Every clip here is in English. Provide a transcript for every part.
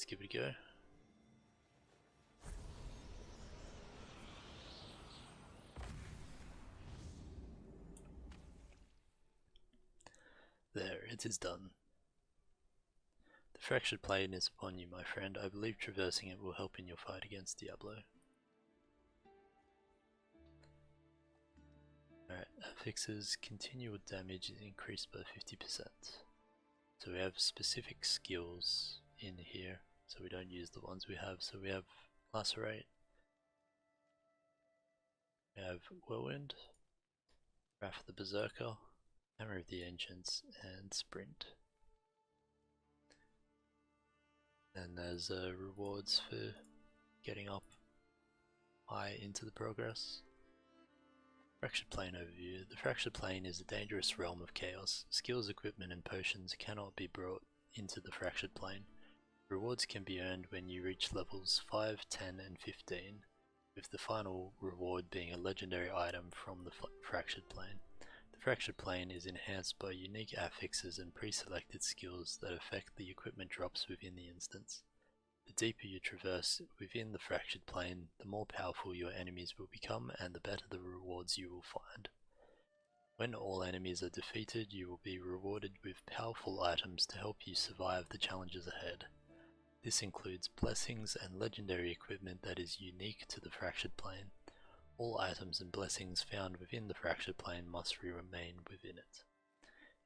give it a go. There, it is done. The fractured plane is upon you, my friend. I believe traversing it will help in your fight against Diablo. Alright, affixes continual damage is increased by 50%. So we have specific skills in here, so we don't use the ones we have. So we have Lacerate, we have Whirlwind, Wrath of the Berserker, Hammer of the Ancients, and Sprint. And there's rewards for getting up high into the progress. Fractured Plane overview. The Fractured Plane is a dangerous realm of chaos. Skills, equipment, and potions cannot be brought into the Fractured Plane. Rewards can be earned when you reach levels 5, 10, and 15, with the final reward being a legendary item from the Fractured Plane. The Fractured Plane is enhanced by unique affixes and pre-selected skills that affect the equipment drops within the instance. The deeper you traverse within the Fractured Plane, the more powerful your enemies will become and the better the rewards you will find. When all enemies are defeated, you will be rewarded with powerful items to help you survive the challenges ahead. This includes blessings and legendary equipment that is unique to the Fractured Plane. All items and blessings found within the Fractured Plane must remain within it.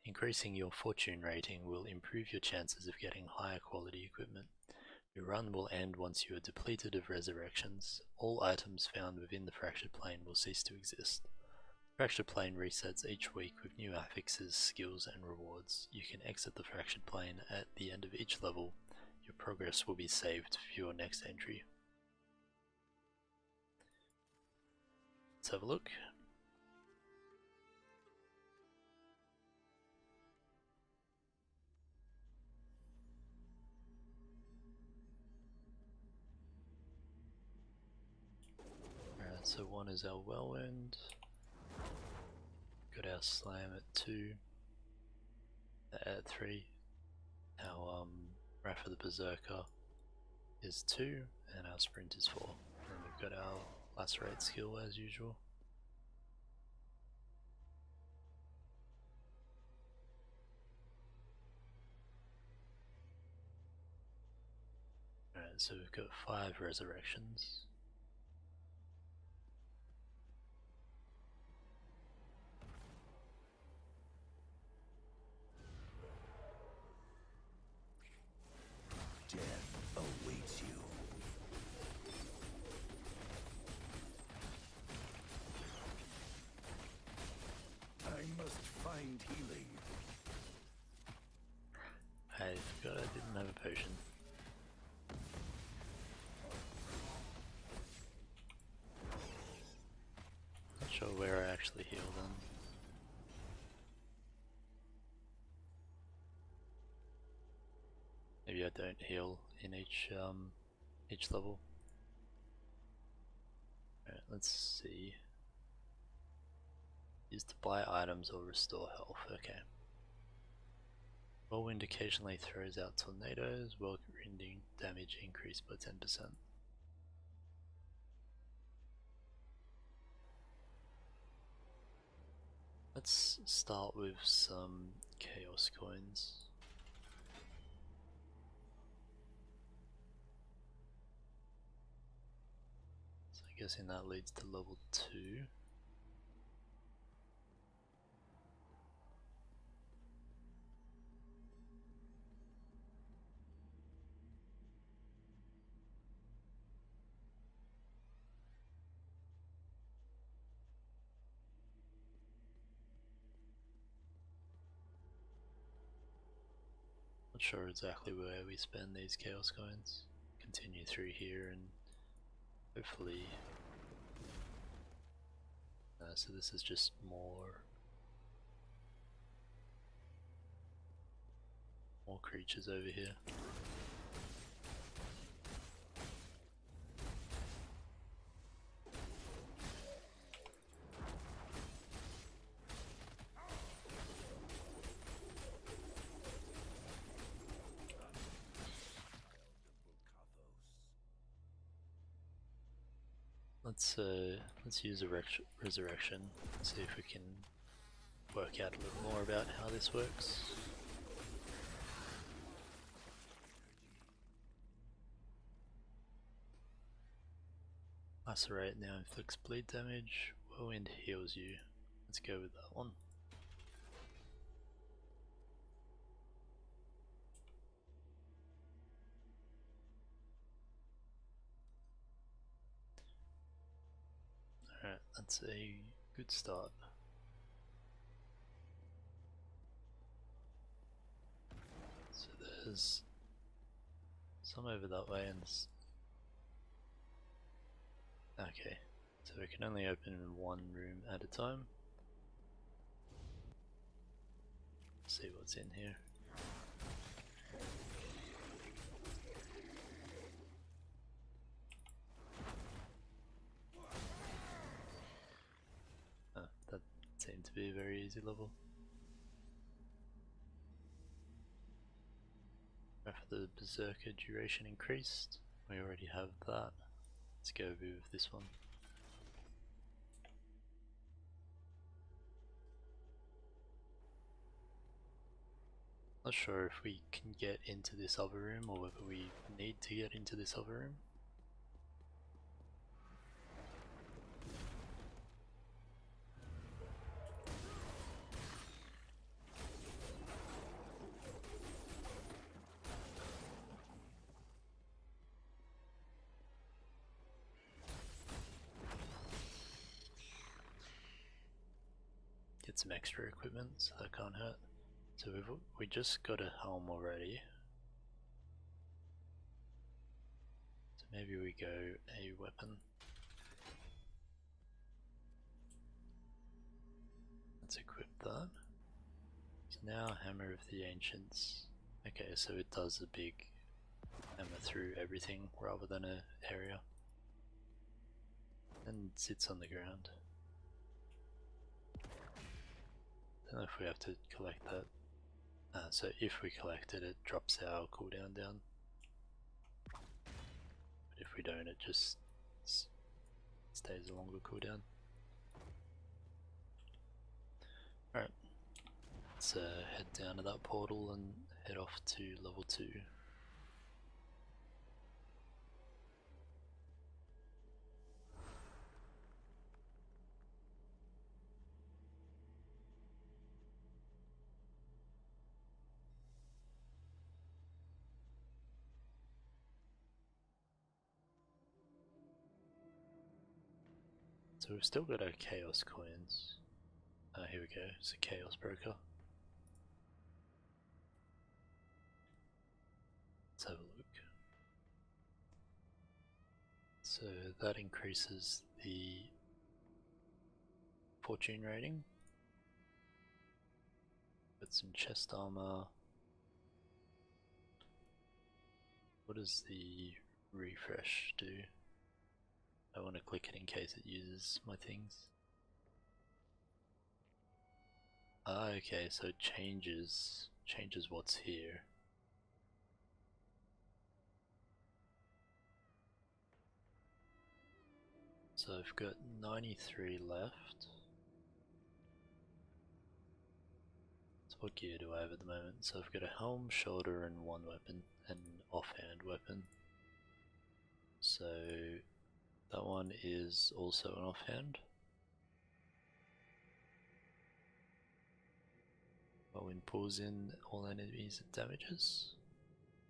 Increasing your fortune rating will improve your chances of getting higher quality equipment. Your run will end once you are depleted of resurrections. All items found within the Fractured Plane will cease to exist. The Fractured Plane resets each week with new affixes, skills, and rewards. You can exit the Fractured Plane at the end of each level. Your progress will be saved for your next entry. Let's have a look. Alright, so one is our Whirlwind. Got our Slam at 2. At 3. Our Wrath of the Berserker is 2, and our Sprint is 4. And we've got our Lacerate skill as usual. Alright, so we've got 5 resurrections. Death awaits you. I must find healing. I forgot I didn't have a potion. Not sure where I actually heal then. Maybe I don't heal in each level. Alright, let's see. Use to buy items or restore health. Okay. Whirlwind occasionally throws out tornadoes, whirlwind damage increased by 10%. Let's start with some chaos coins. So I'm guessing that leads to level 2. Not sure exactly where we spend these chaos coins. Continue through here and hopefully so this is just more creatures over here. let's use a resurrection. See if we can work out a little more about how this works. Lacerate now inflicts bleed damage. Whirlwind heals you. Let's go with that one. Alright, that's a good start. So there's some over that way and okay, so we can only open one room at a time. See what's in here. Oh, that seemed to be a very easy level. Go for the Berserker duration increased. We already have that. Let's go with this one. Not sure if we can get into this other room or whether we need to get into this other room. Get some extra equipment, so that can't hurt. So we just got a helm already. So maybe we go a weapon. Let's equip that. So now Hammer of the Ancients. Okay, so it does a big hammer through everything rather than an area. And sits on the ground. Don't know if we have to collect that. So if we collect it, it drops our cooldown down. But if we don't, it just stays a longer cooldown. Alright, let's head down to that portal and head off to level 2. So we've still got our Chaos coins. Here we go, it's a Chaos Broker. Let's have a look. So that increases the fortune rating. Got some chest armor. What does the refresh do? I want to click it in case it uses my things. Okay, so it changes what's here. So I've got 93 left. So what gear do I have at the moment? So I've got a helm, shoulder, and one weapon, and an offhand weapon. So that one is also an offhand. Whirlwind pulls in all enemies it damages.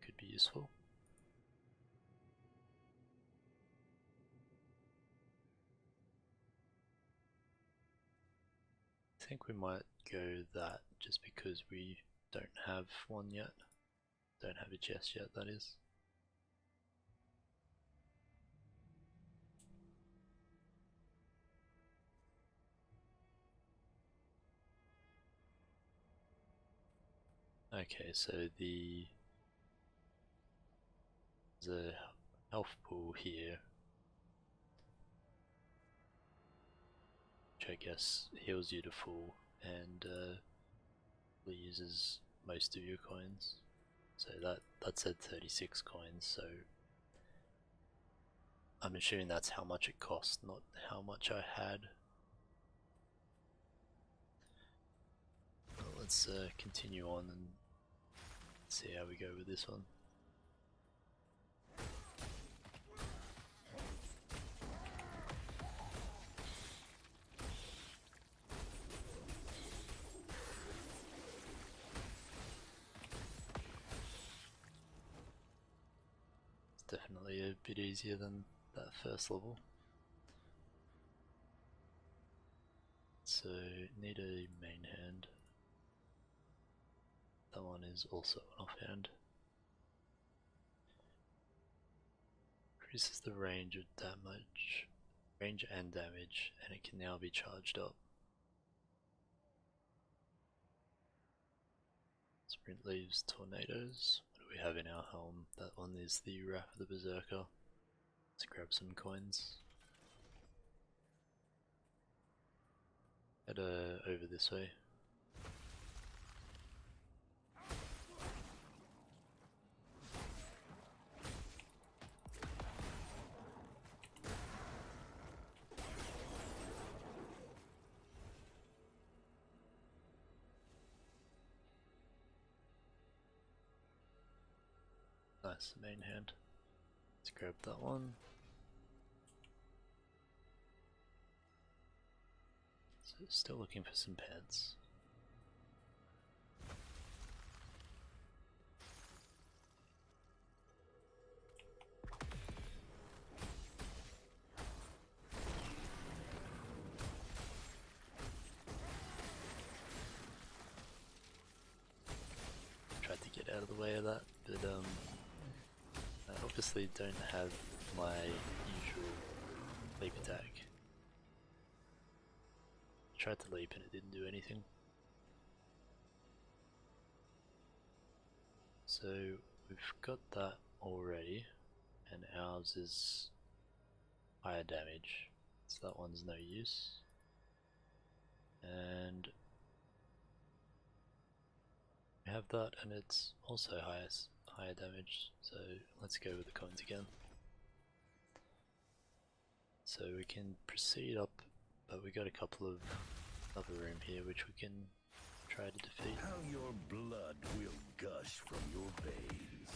Could be useful. I think we might go that just because we don't have one yet. Don't have a chest yet, that is. Okay, so there's a health pool here, which I guess heals you to full and uses most of your coins. So that said 36 coins, so I'm assuming that's how much it cost, not how much I had. Well, let's continue on and see how we go with this one. It's definitely a bit easier than that first level. So, need a main hand. That one is also an offhand. Increases the range of damage, range and damage, and it can now be charged up. Sprint leaves tornadoes. What do we have in our helm? That one is the Wrath of the Berserker. Let's grab some coins. Head over this way. Nice, main hand. Let's grab that one. So still looking for some pants. Tried to get out of the way of that, but I obviously don't have my usual leap attack. Tried to leap and it didn't do anything. So we've got that already, and ours is higher damage, so that one's no use. And we have that, and it's also higher damage, so let's go with the coins again. So we can proceed up, but we got a couple of other room here which we can try to defeat. How your blood will gush from your veins.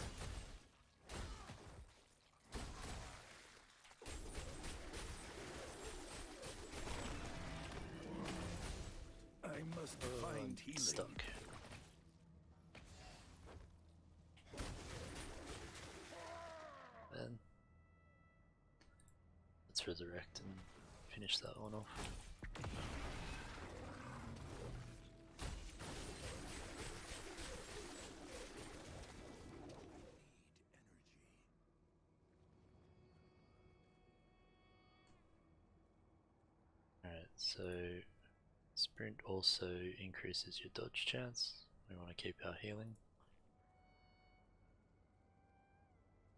I must find healing. Stuck. Then let's resurrect and finish that one off. Alright, so sprint also increases your dodge chance. We want to keep our healing.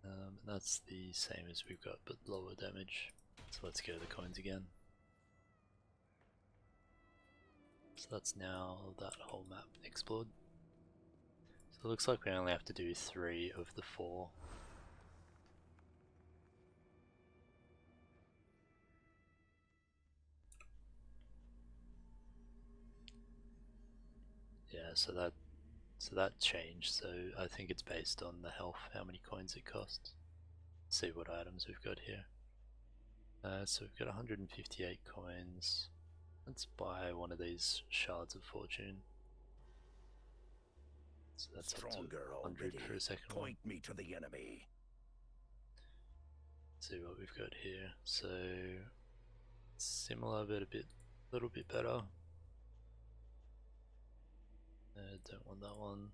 And that's the same as we've got, but lower damage. So let's go to the coins again. So that's now that whole map explored. So it looks like we only have to do 3 of the 4. Yeah, so that changed. So I think it's based on the health, how many coins it costs. Let's see what items we've got here. So we've got 158 coins. Let's buy one of these shards of fortune. So that's Stronger up to 100 for a second one. Point me to the enemy. See what we've got here. So similar, but a little bit better. Don't want that one.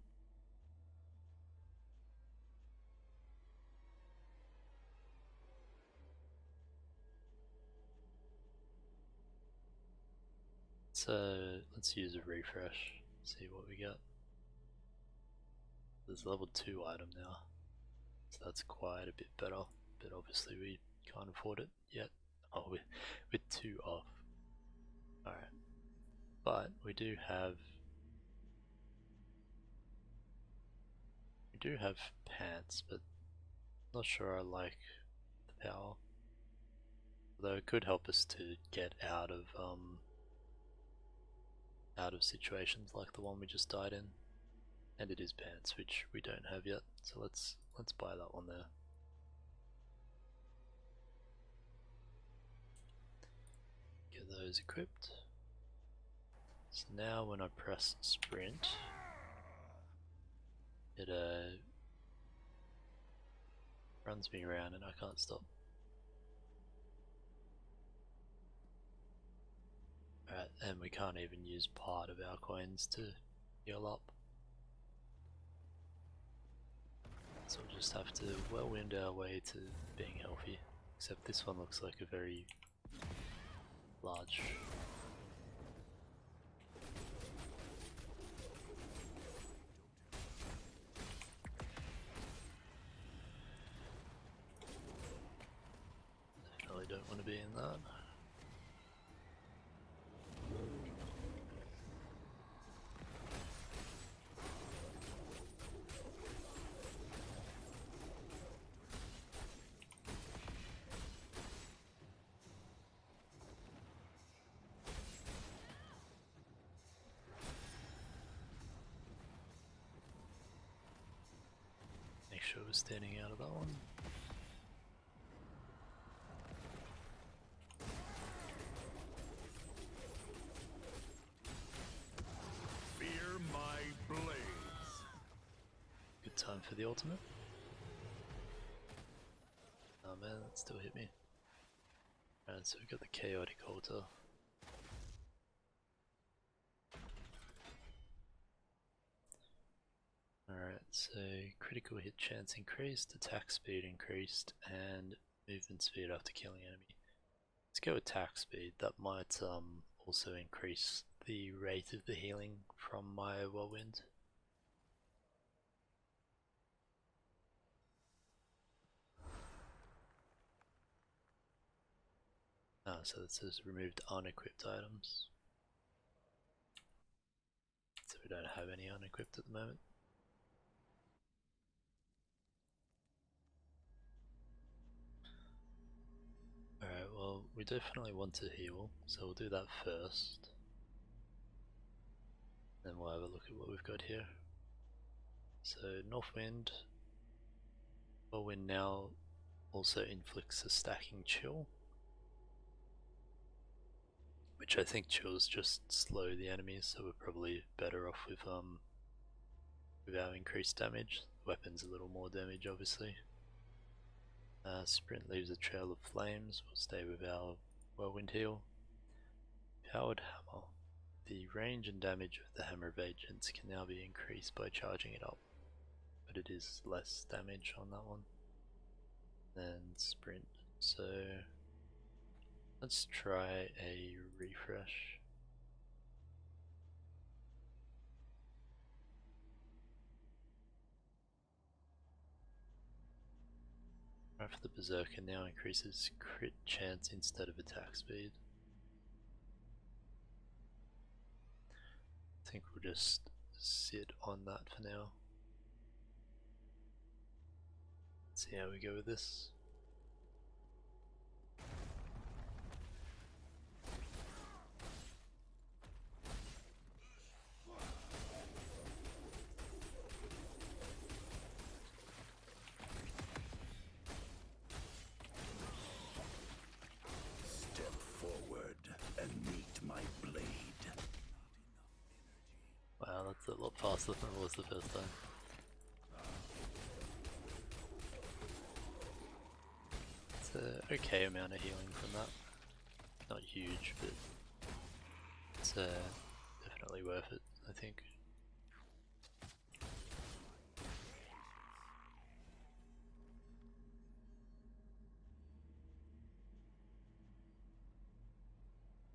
So let's use a refresh. See what we got. There's a level 2 item now, so that's quite a bit better. But obviously we can't afford it yet. Oh, we're 2 off. Alright. But we do have pants, but not sure I like the power. Although it could help us to get out of situations like the one we just died in. And it is pants, which we don't have yet, so let's buy that one there. Get those equipped. So now when I press sprint, it runs me around and I can't stop. Alright, and we can't even use part of our coins to heal up. So we'll just have to whirlwind our way to being healthy. Except this one looks like a very large. Definitely don't want to be in that. Make sure we're standing out of that one. Fear my blades. Good time for the ultimate. Oh man, that still hit me. Alright, so we've got the chaotic altar. Alright, so critical hit chance increased, attack speed increased, and movement speed after killing enemy. Let's go attack speed. That might also increase the rate of the healing from my whirlwind. Ah, so it says removed unequipped items. So we don't have any unequipped at the moment. Alright, well, we definitely want to heal, so we'll do that first. Then we'll have a look at what we've got here. So, Northwind. Whirlwind now also inflicts a stacking chill, which I think chills just slow the enemies, so we're probably better off with our increased damage. The weapon's a little more damage, obviously. Sprint leaves a trail of flames. We'll stay with our whirlwind heal. Powered hammer. The range and damage of the hammer of agents can now be increased by charging it up, but it is less damage on that one than sprint. So let's try a refresh. Right, for the berserker now increases crit chance instead of attack speed. I think we'll just sit on that for now. Let's see how we go with this. Step forward and meet my blade. Wow, that's a lot faster than it was the first time. It's an okay amount of healing from that. Not huge, but it's definitely worth it, I think.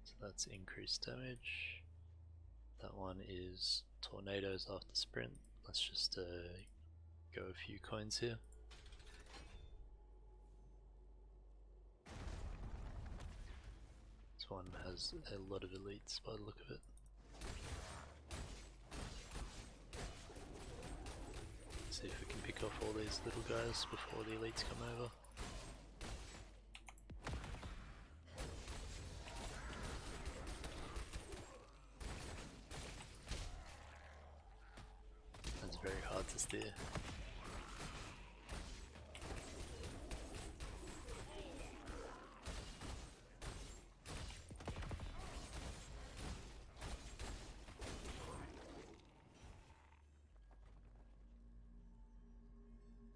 So that's increased damage. That one is tornadoes after sprint. Let's just go a few coins here. This one has a lot of elites by the look of it. See if we can pick off all these little guys before the elites come over. very hard to steer.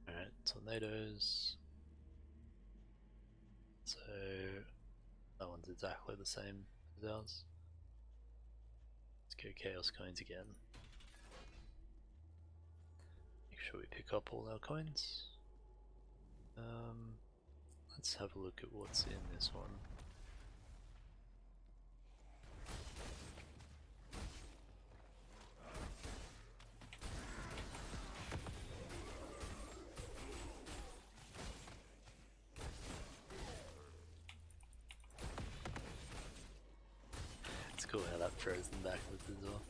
Alright, tornadoes. So that one's exactly the same as ours. Let's go Chaos Coins again. Make sure we pick up all our coins. Let's have a look at what's in this one. It's cool how that throws them backwards as well.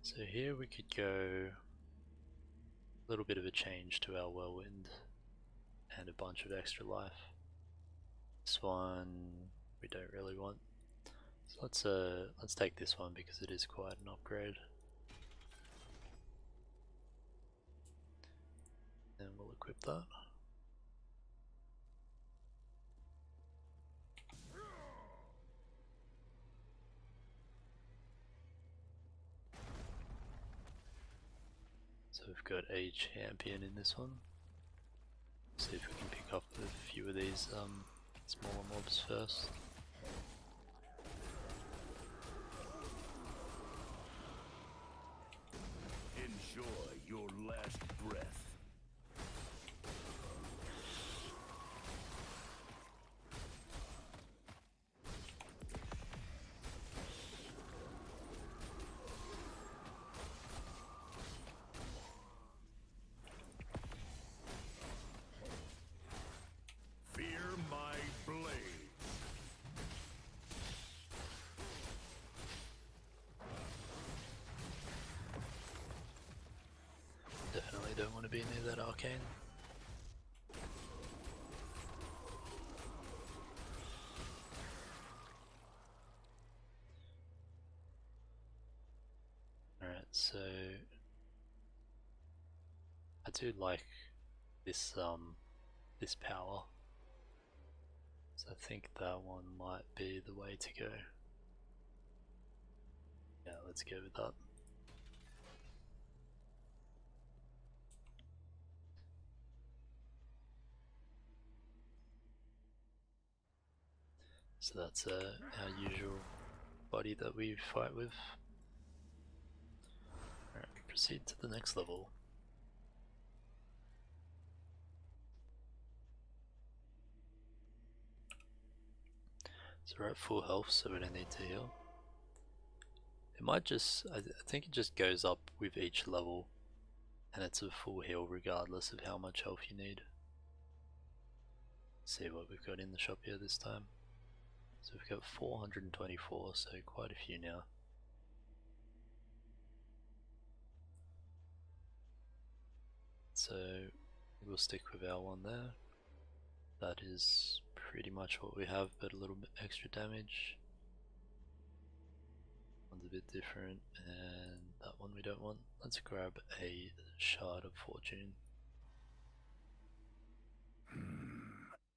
So here we could go a little bit of a change to our whirlwind and a bunch of extra life. This one we don't really want. So let's take this one because it is quite an upgrade. And we'll equip that. So we've got a champion in this one. See if we can pick up a few of these smaller mobs first. Enjoy your last breath. Fear my blade. Definitely don't want to be near that arcane. Alright, so I do like this this power. So I think that one might be the way to go. Yeah, let's go with that. So that's our usual body that we fight with. Alright, proceed to the next level. So we're at full health, so we don't need to heal. It might just, I think it just goes up with each level, and it's a full heal regardless of how much health you need. Let's see what we've got in the shop here this time. So we've got 424, so quite a few now. So we'll stick with our one there. That is pretty much what we have, but a little bit extra damage. One's a bit different, and that one we don't want. Let's grab a Shard of Fortune.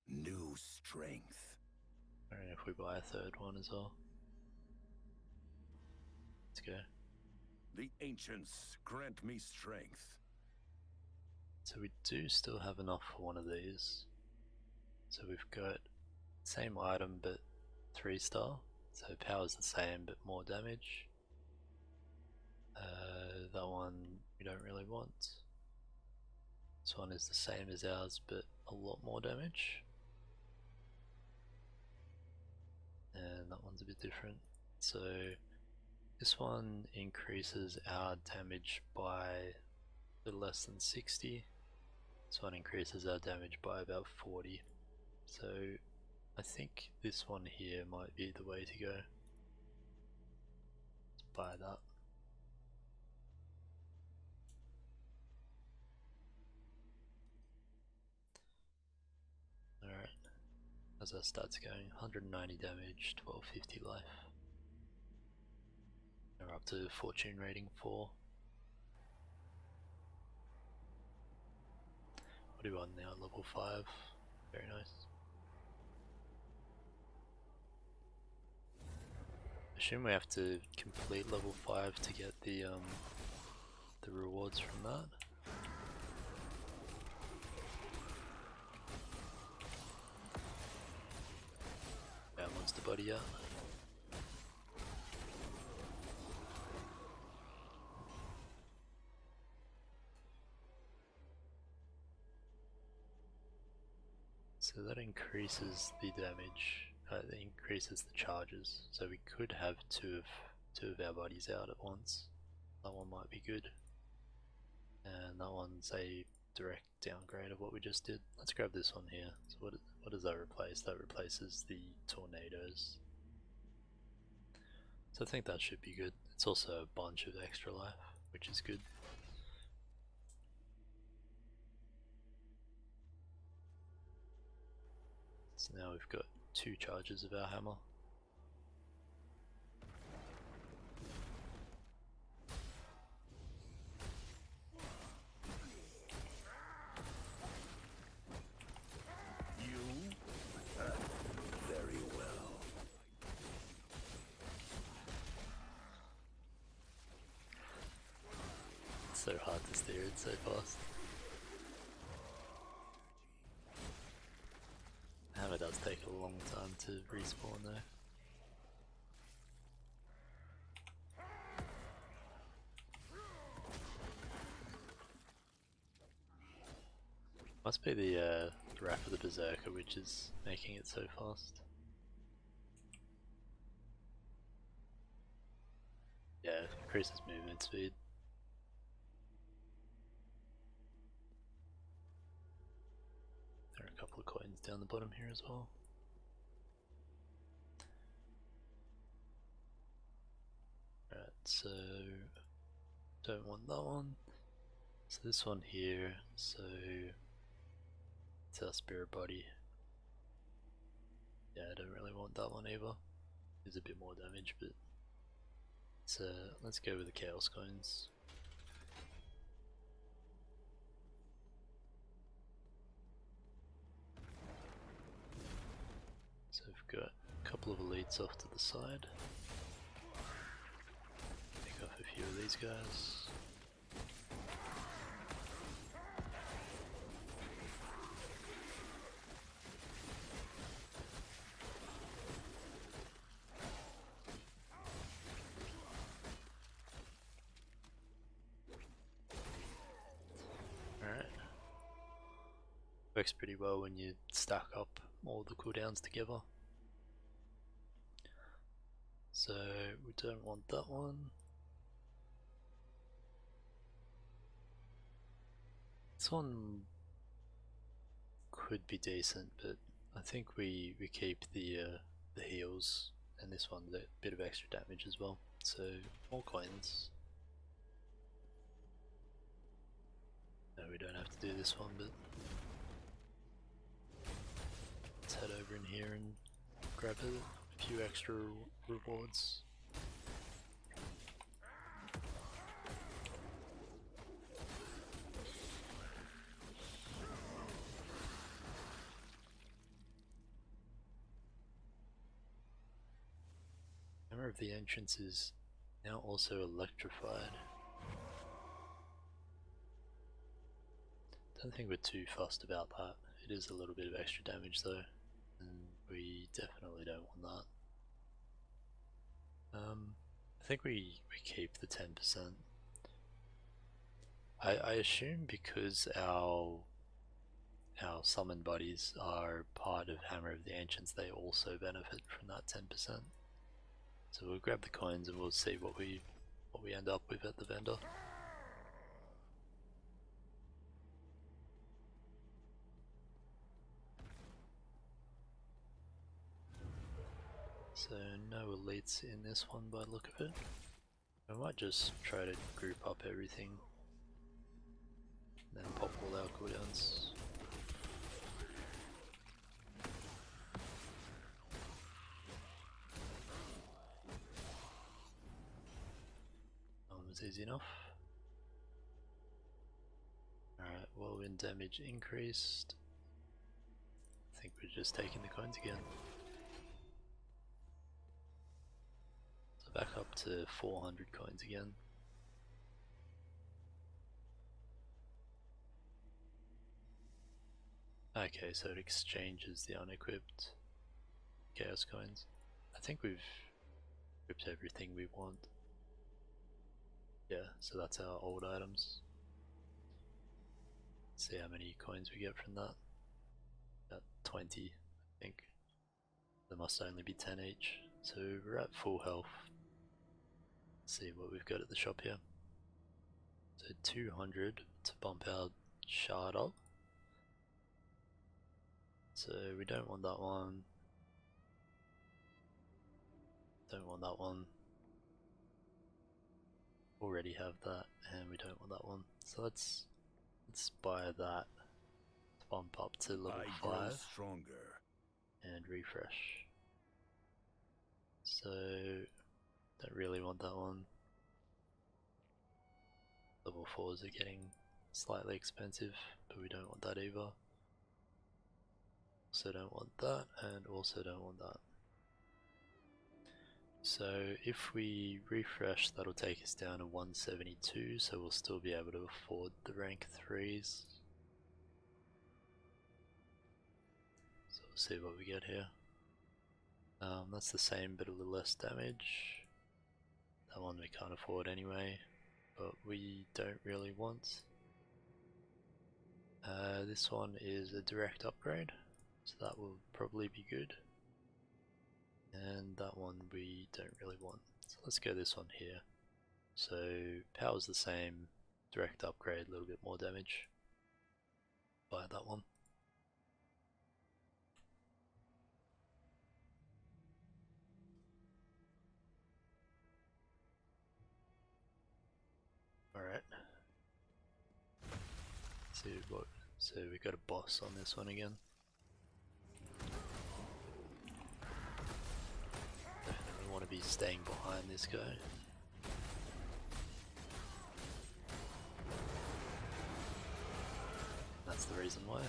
New strength. And if we buy a third one as well. Let's go. The ancients grant me strength. So we do still have enough for one of these. So we've got same item but 3-star. So power's the same but more damage. That one we don't really want. This one is the same as ours but a lot more damage. And that one's a bit different. So this one increases our damage by a little less than 60. This one increases our damage by about 40. So I think this one here might be the way to go. Let's buy that. How's our stats going? 190 damage, 1250 life. We're up to fortune rating 4. What do we want now? Level 5. Very nice. I assume we have to complete level 5 to get the rewards from that. Yeah, monster buddy out. So that increases the damage, that increases the charges. So we could have two of our buddies out at once. That one might be good. And that one's a direct downgrade of what we just did. Let's grab this one here. So what does that replace? That replaces the tornadoes. So I think that should be good. It's also a bunch of extra life, which is good. So now we've got 2 charges of our hammer. Very well. It's so hard to steer it so fast. Hammer does take a long time to respawn though. Must be the Wrath of the Berserker which is making it so fast. Yeah, it increases movement speed. There are a couple of coins down the bottom here as well. Right, so don't want that one. So this one here, so it's our spirit body. Yeah, I don't really want that one either. It's a bit more damage, but let's go with the chaos coins. So we've got a couple of elites off to the side. Pick off a few of these guys. Alright. Works pretty well when you stack up all the cooldowns together. So we don't want that one. This one could be decent, but I think we keep the heals, and this one's a bit of extra damage as well. So more coins. No, we don't have to do this one, but let's head over in here and grab a few extra rewards. Hammer of the Entrance is now also electrified. Don't think we're too fussed about that. It is a little bit of extra damage though, and we definitely don't want that. I think we keep the 10%. I assume because our summon buddies are part of Hammer of the Ancients, they also benefit from that 10%. So we'll grab the coins and we'll see what we end up with at the vendor. So no elites in this one by the look of it. I might just try to group up everything and then pop all our cooldowns. easy enough. Alright, whirlwind damage increased. I think we're just taking the coins again. So back up to 400 coins again. Okay, so it exchanges the unequipped chaos coins. I think we've equipped everything we want. Yeah, so that's our old items. Let's see how many coins we get from that. About 20, I think. There must only be 10 each. So we're at full health. Let's see what we've got at the shop here. So 200 to bump our shard up. So we don't want that one. Don't want that one. Already have that, and we don't want that one. So let's buy that to bump up to level 5 stronger. and refresh. So don't really want that one. Level 4s are getting slightly expensive, but we don't want that either. Also don't want that, and also don't want that. So if we refresh, that'll take us down to 172, so we'll still be able to afford the rank 3s. So we'll see what we get here. That's the same but a little less damage. That one we can't afford anyway, but we don't really want. This one is a direct upgrade, so that will probably be good. And that one we don't really want, so let's go this one here. So power's the same, direct upgrade, a little bit more damage. Buy that one. Alright. See what, so we got a boss on this one again. Definitely want to be staying behind this guy. That's the reason why.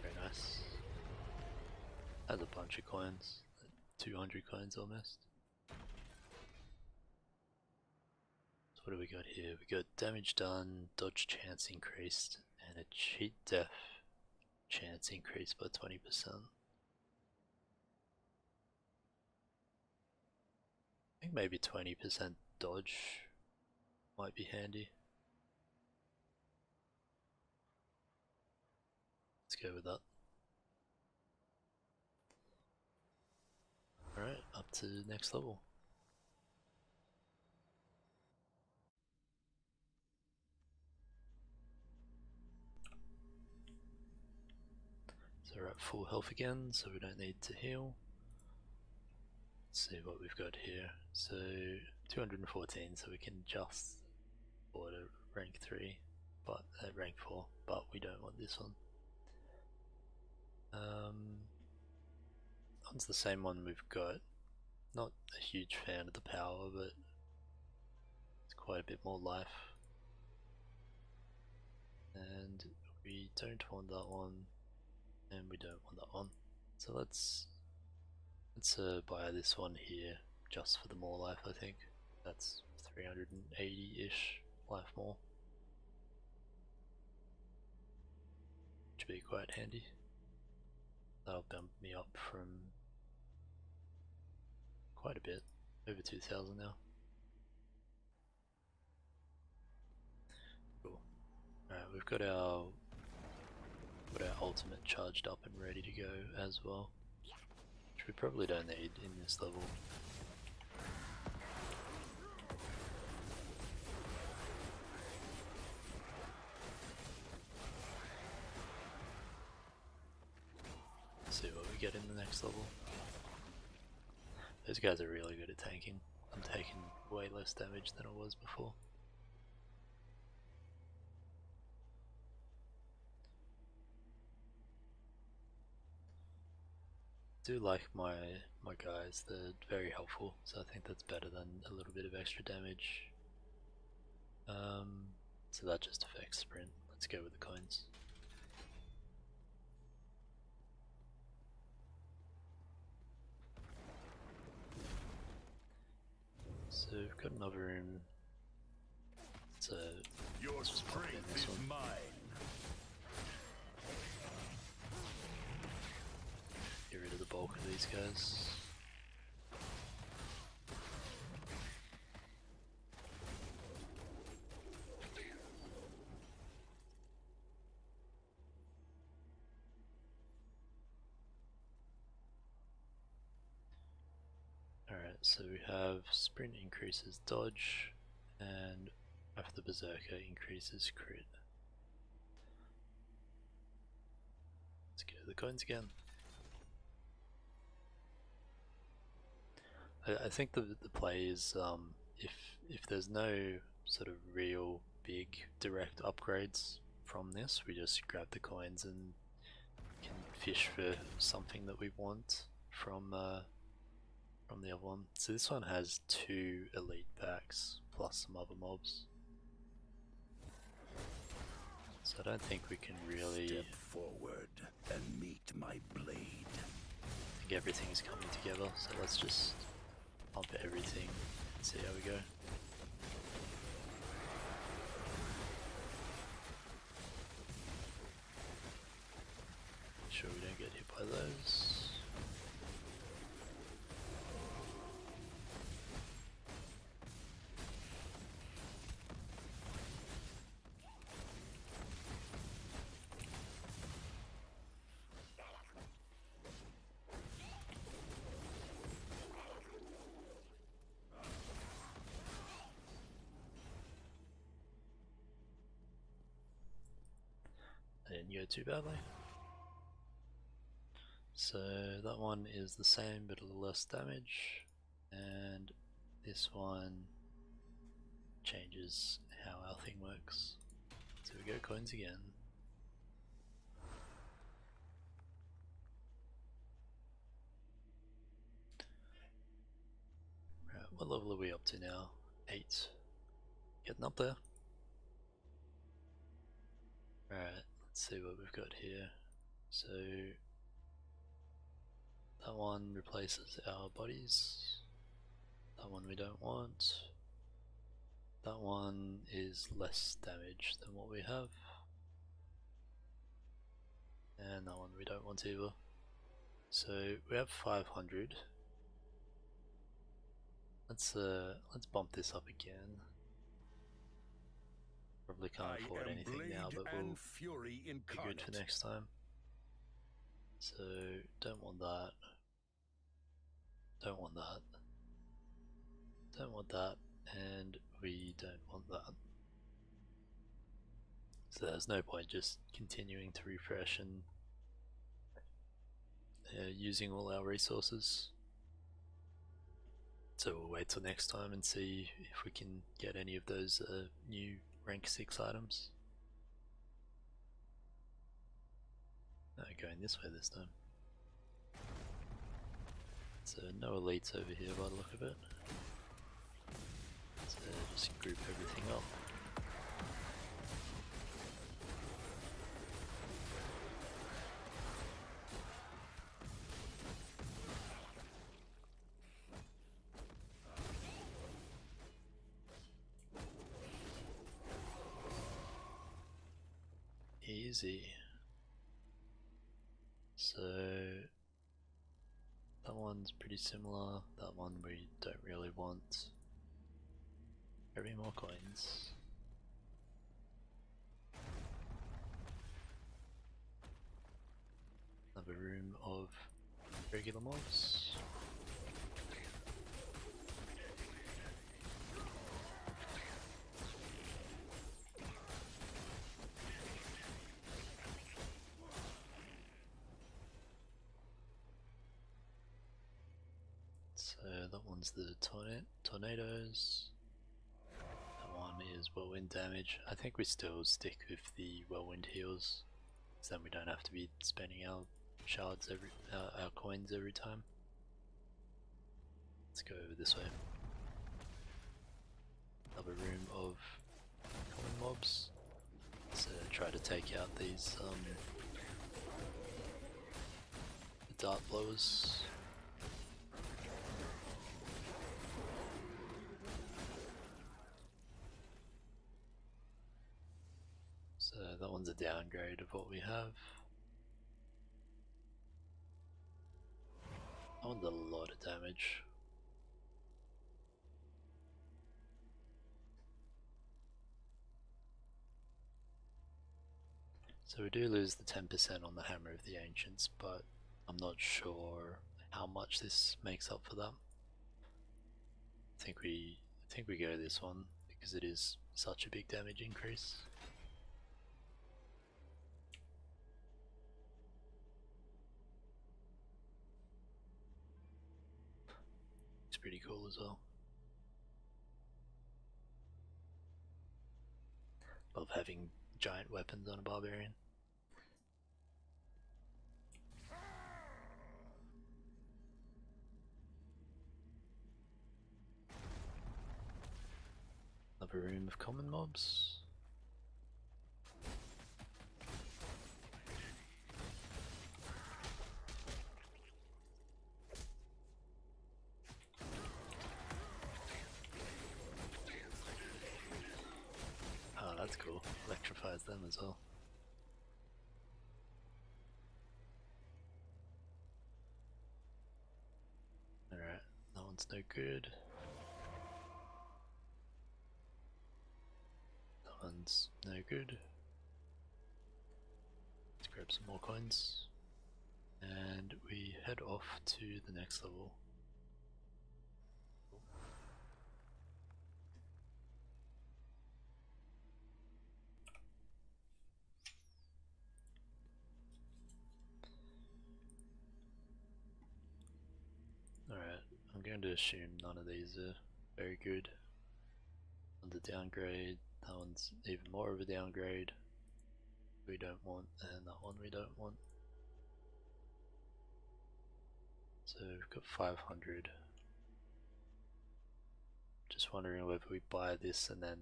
Very nice. Has a bunch of coins, 200 coins almost. So what do we got here? We got damage done, dodge chance increased, and a cheat death chance increased by 20%. I think maybe 20% dodge might be handy. Let's go with that. Alright, up to next level. So we're at full health again, so we don't need to heal. Let's see what we've got here. So 214, so we can just afford a rank 3, but rank 4, but we don't want this one. One's the same one we've got. Not a huge fan of the power, but it's quite a bit more life. And we don't want that one, and we don't want that one. So let's buy this one here just for the more life. I think that's 380-ish life more, which would be quite handy. That'll bump me up from quite a bit, over 2,000 now. Cool. Alright, we've got our ultimate charged up and ready to go as well, which we probably don't need in this level. Let's see what we get in the next level. Those guys are really good at tanking. I'm taking way less damage than I was before. do like my guys, they're very helpful, so I think that's better than a little bit of extra damage. So that just affects sprint. Let's go with the coins. So we've got another room. So Your just pop it in strength this is one. mine. Get rid of the bulk of these guys. Alright, so we have sprint increases dodge, and after the berserker increases crit. Let's go to the coins again. I think the play is if there's no sort of real big direct upgrades from this, we just grab the coins and can fish for something that we want from the other one. So this one has 2 elite packs plus some other mobs. So I don't think we can really. Step forward and meet my blade. I think everything is coming together, so let's just pump everything and see how we go. Make sure we don't get hit by those. Didn't go too badly. So that one is the same but a little less damage, and this one changes how our thing works. So we go coins again. Right, what level are we up to now? 8. Getting up there. Alright, let's see what we've got here. So that one replaces our bodies. That one we don't want. That one is less damage than what we have. And that one we don't want either. So we have 500. Let's bump this up again. Probably can't afford anything now, but we'll be good for next time. So don't want that. Don't want that. Don't want that, and we don't want that. So there's no point just continuing to refresh and using all our resources. So we'll wait till next time and see if we can get any of those new rank 6 items. No, going this way this time. So no elites over here by the look of it. So just group everything up. Easy. So that one's pretty similar. That one we don't really want. Very more coins. Another room of regular mobs. So that one's the tornadoes. That one is whirlwind damage. I think we still stick with the whirlwind heals, so then we don't have to be spending our shards our coins every time. Let's go over this way. Another room of common mobs. So try to take out these the dart blowers. So that one's a downgrade of what we have. That one's a lot of damage. So we do lose the 10% on the Hammer of the Ancients, but I'm not sure how much this makes up for that. I think we go this one because it is such a big damage increase. It's pretty cool as well. Love having giant weapons on a barbarian. Another room of common mobs. Oh, that's cool. Electrifies them as well. Alright, that one's no good. That one's no good. Let's grab some more coins. And we head off to the next level. Alright, I'm going to assume none of these are very good. One's a downgrade, that one's even more of a downgrade. We don't want, and that one we don't want. So we've got 500. Just wondering whether we buy this and then...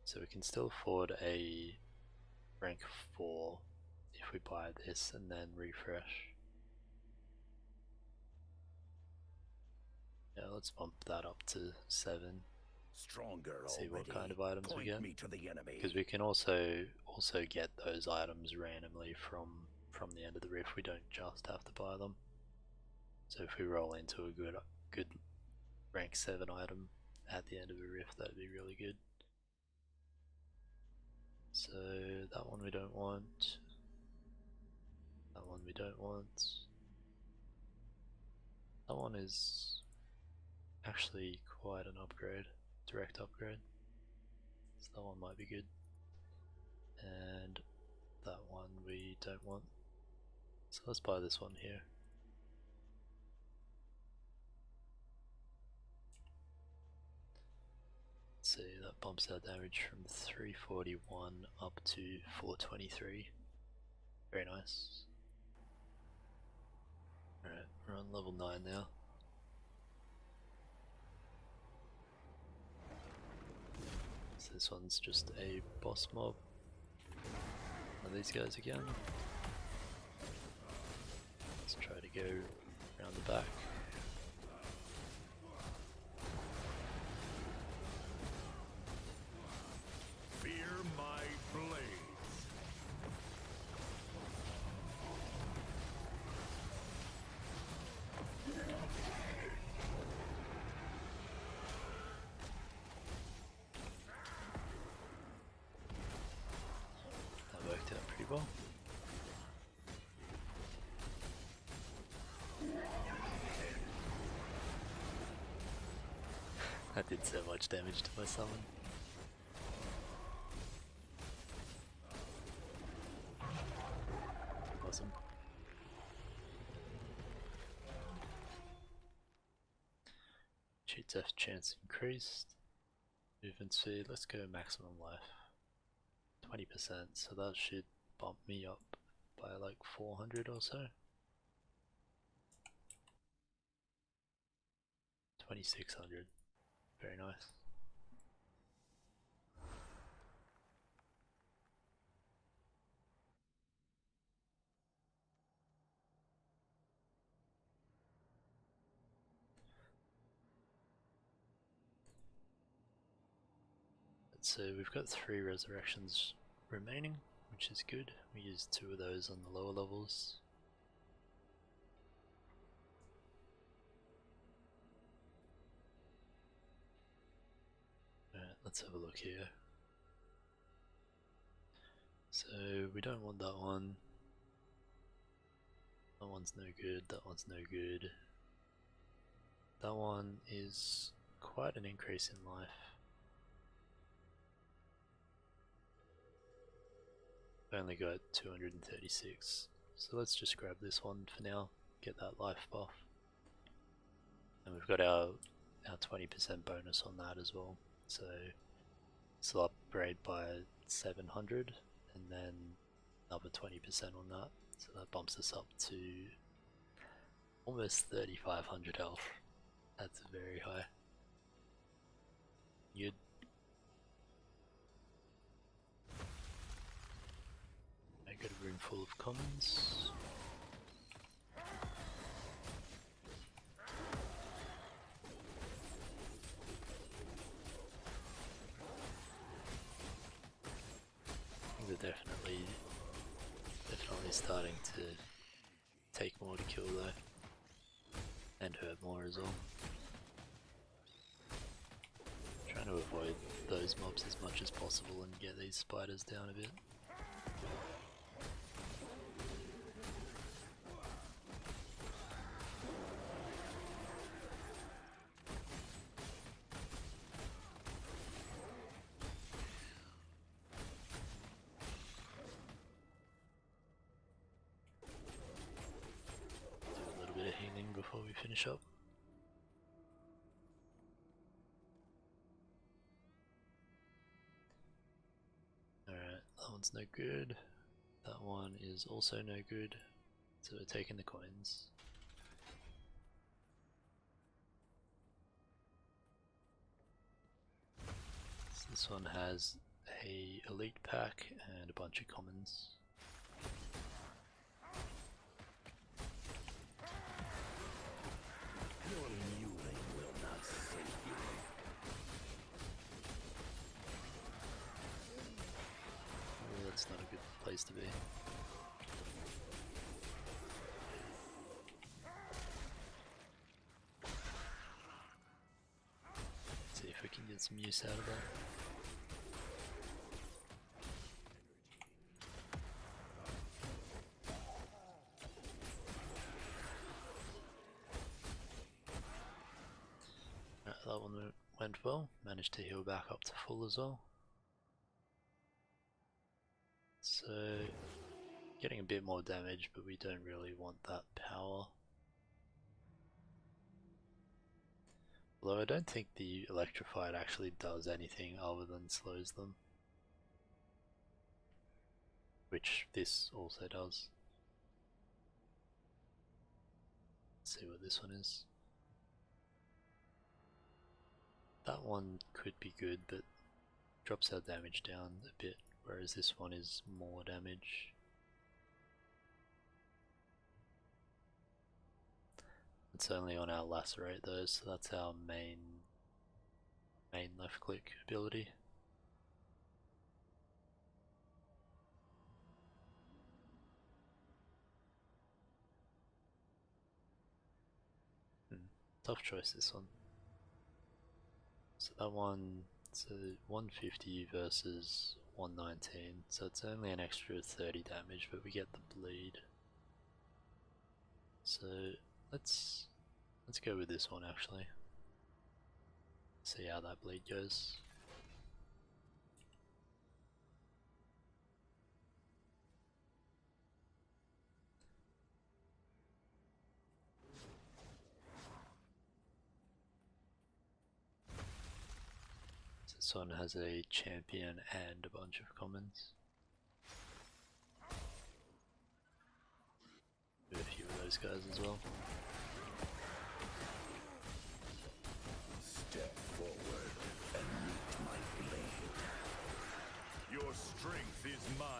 So we can still afford a rank 4 if we buy this and then refresh. Yeah, let's bump that up to 7. Stronger See already. what kind of items we get. Me to the enemy. Because we can also get those items randomly from the end of the rift. We don't just have to buy them. So if we roll into a good rank 7 item at the end of a rift, that'd be really good. So that one we don't want. That one we don't want. That one is actually quite an upgrade, direct upgrade. So that one might be good. And that one we don't want. So let's buy this one here. Let's see, that bumps our damage from 341 up to 423. Very nice. Alright, we're on level 9 now. So this one's just a boss mob. Are these guys again? Let's try to go around the back. Fear my blades. That worked out pretty well. That did so much damage to my summon. Awesome. Cheat death chance increased. Movement speed, let's go maximum life. 20%, so that should bump me up by like 400 or so. 2600. Very nice. So we've got 3 resurrections remaining, which is good. We used 2 of those on the lower levels. Alright, let's have a look here. So we don't want that one. That one's no good, that one's no good. That one is quite an increase in life. I only got 236, so let's just grab this one for now, get that life buff. And we've got our 20% bonus on that as well, so this will upgrade by 700 and then another 20% on that, so that bumps us up to almost 3500 health. That's very high. You'd make it a room full of commons. They're definitely starting to take more to kill though, and hurt more as well. Trying to avoid those mobs as much as possible and get these spiders down a bit. Before we finish up. Alright, that one's no good. That one is also no good. So we're taking the coins. So this one has a elite pack and a bunch of commons. That's not a good place to be. Let's see if we can get some use out of that. Right, that one went well. Managed to heal back up to full as well. So, getting a bit more damage, but we don't really want that power. Although I don't think the electrified actually does anything other than slows them. Which this also does. Let's see what this one is. That one could be good, but drops our damage down a bit, whereas this one is more damage. It's only on our lacerate though, so that's our main left click ability. Tough choice this one. So that one, it's a 150 versus 119, so it's only an extra 30 damage, but we get the bleed. So let's go with this one actually. See how that bleed goes. This one has a champion and a bunch of commons. those guys as well. Step forward and meet my blade. Your strength is mine.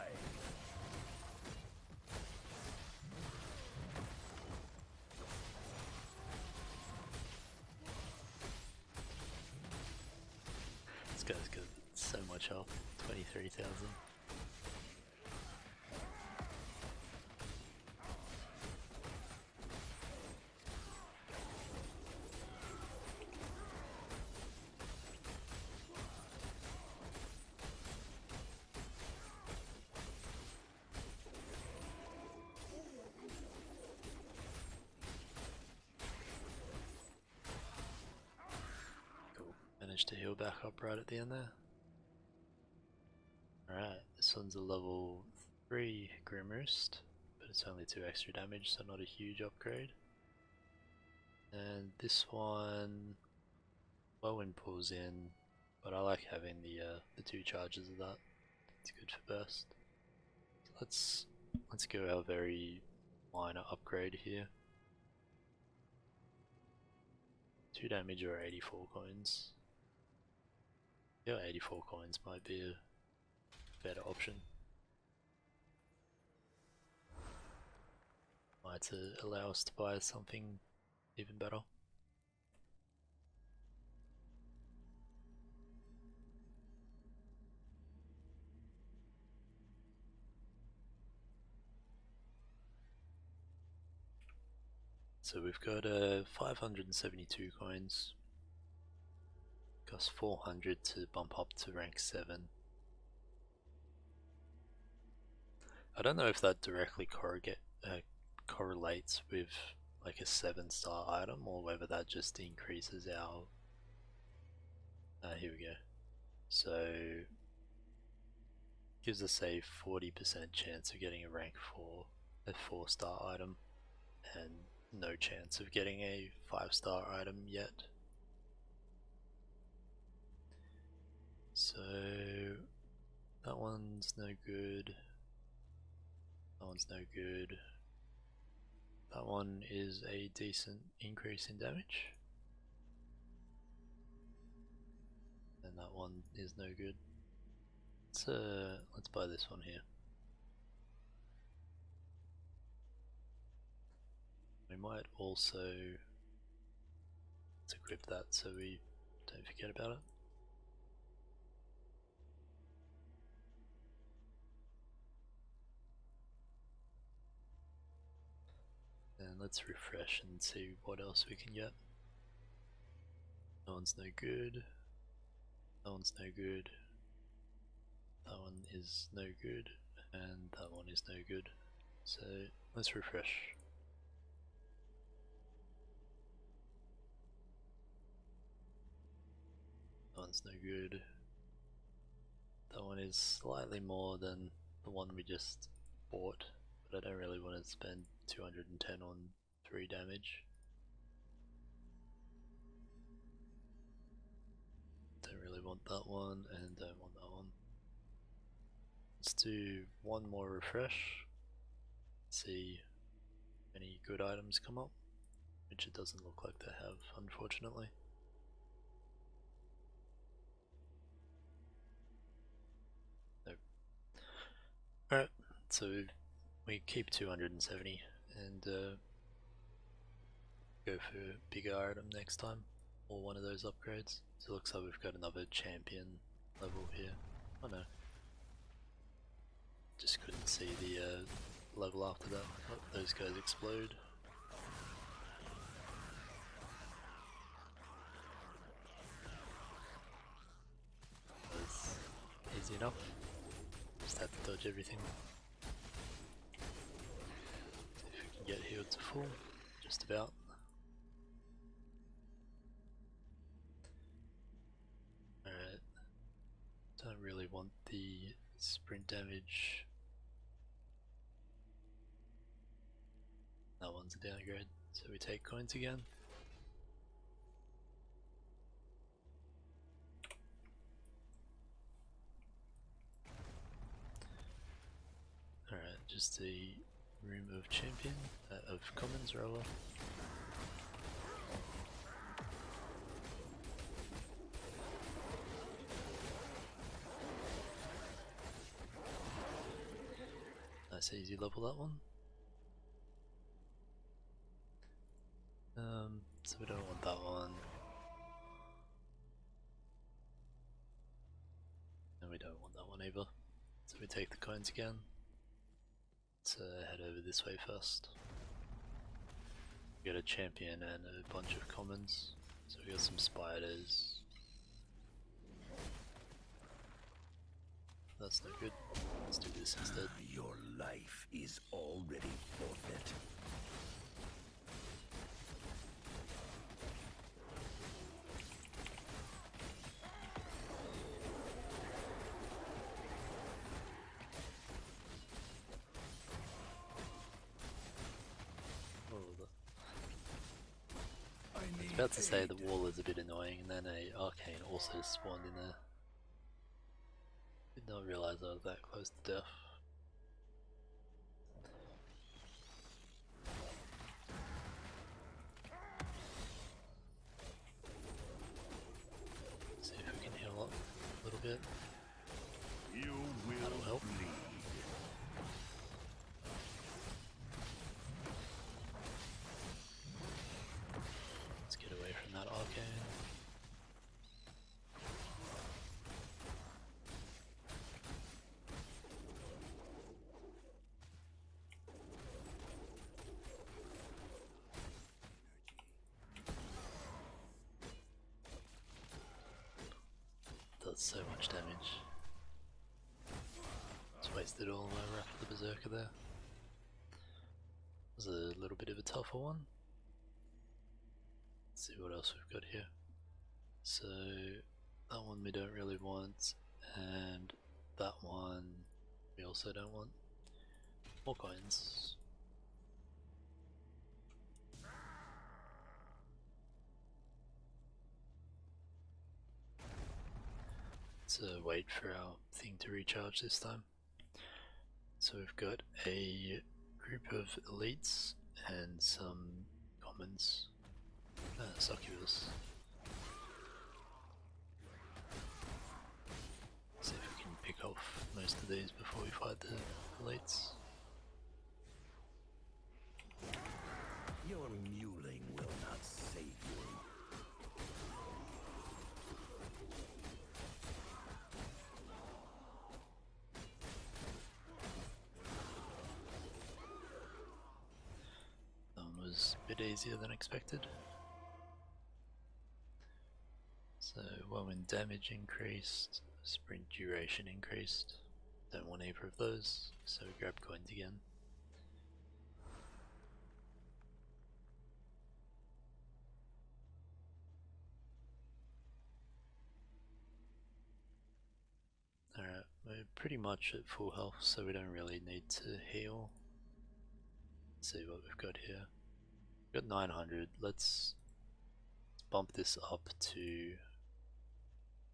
This guy's got so much health, 23,000. Managed to heal back up right at the end there. Alright, this one's a level 3 Grimroost, but it's only 2 extra damage, so not a huge upgrade. And this one, Whirlwind pulls in, but I like having the 2 charges of that. It's good for burst. So let's go our very minor upgrade here. 2 damage or 84 coins. Yeah, 84 coins might be a better option. Might allow us to buy something even better. So we've got 572 coins. Costs 400 to bump up to rank 7. I don't know if that directly correlates with like a 7-star item or whether that just increases our... here we go. So gives us a 40% chance of getting a rank 4, a 4-star item, and no chance of getting a 5-star item yet. So that one's no good. That one's no good. That one is a decent increase in damage. And that one is no good. Let's buy this one here. We might also let's equip that so we don't forget about it. And let's refresh and see what else we can get. That one's no good. That one's no good. That one is no good. And that one is no good. So let's refresh. That one's no good. That one is slightly more than the one we just bought, but I don't really want to spend 210 on 3 damage. Don't really want that one, and don't want that one. Let's do one more refresh, see if any good items come up, which it doesn't look like they have, unfortunately. Nope. Alright, so we keep 270 and go for a bigger item next time, or one of those upgrades. So it looks like we've got another champion level here. Oh no. Just couldn't see the level after that. Oh, those guys explode. That was easy enough. Just had to dodge everything. See if we can get healed to full. Just about. Alright. Don't really want the sprint damage. That one's a downgrade, so we take coins again. Alright, just a room of champion, of commons rather. Nice easy level that one. So we don't want that one. And we don't want that one either. So we take the coins again. Let's head over this way first. We got a champion and a bunch of commons. So we got some spiders. That's no good. Let's do this instead. Your life is already forfeit. I was about to say the wall is a bit annoying, and then a arcane also spawned in there. Did not realize I was that close to death. See if we can heal up a little bit. You will That'll help. bleed. Let's get away from that arcane. Does so much damage. Just wasted all my wrath of the berserker there. Was a little bit of a tougher one. Let's see what else we've got here. So that one we don't really want, and that one we also don't want. More coins. Let's wait for our thing to recharge this time. So we've got a group of elites and some commons. Succubus. See if we can pick off most of these before we fight the elites. Your mewling will not save you. That one was a bit easier than expected. So when damage increased, sprint duration increased. Don't want either of those, so grab coins again. Alright, we're pretty much at full health, so we don't really need to heal. Let's see what we've got here. We've got 900, let's bump this up to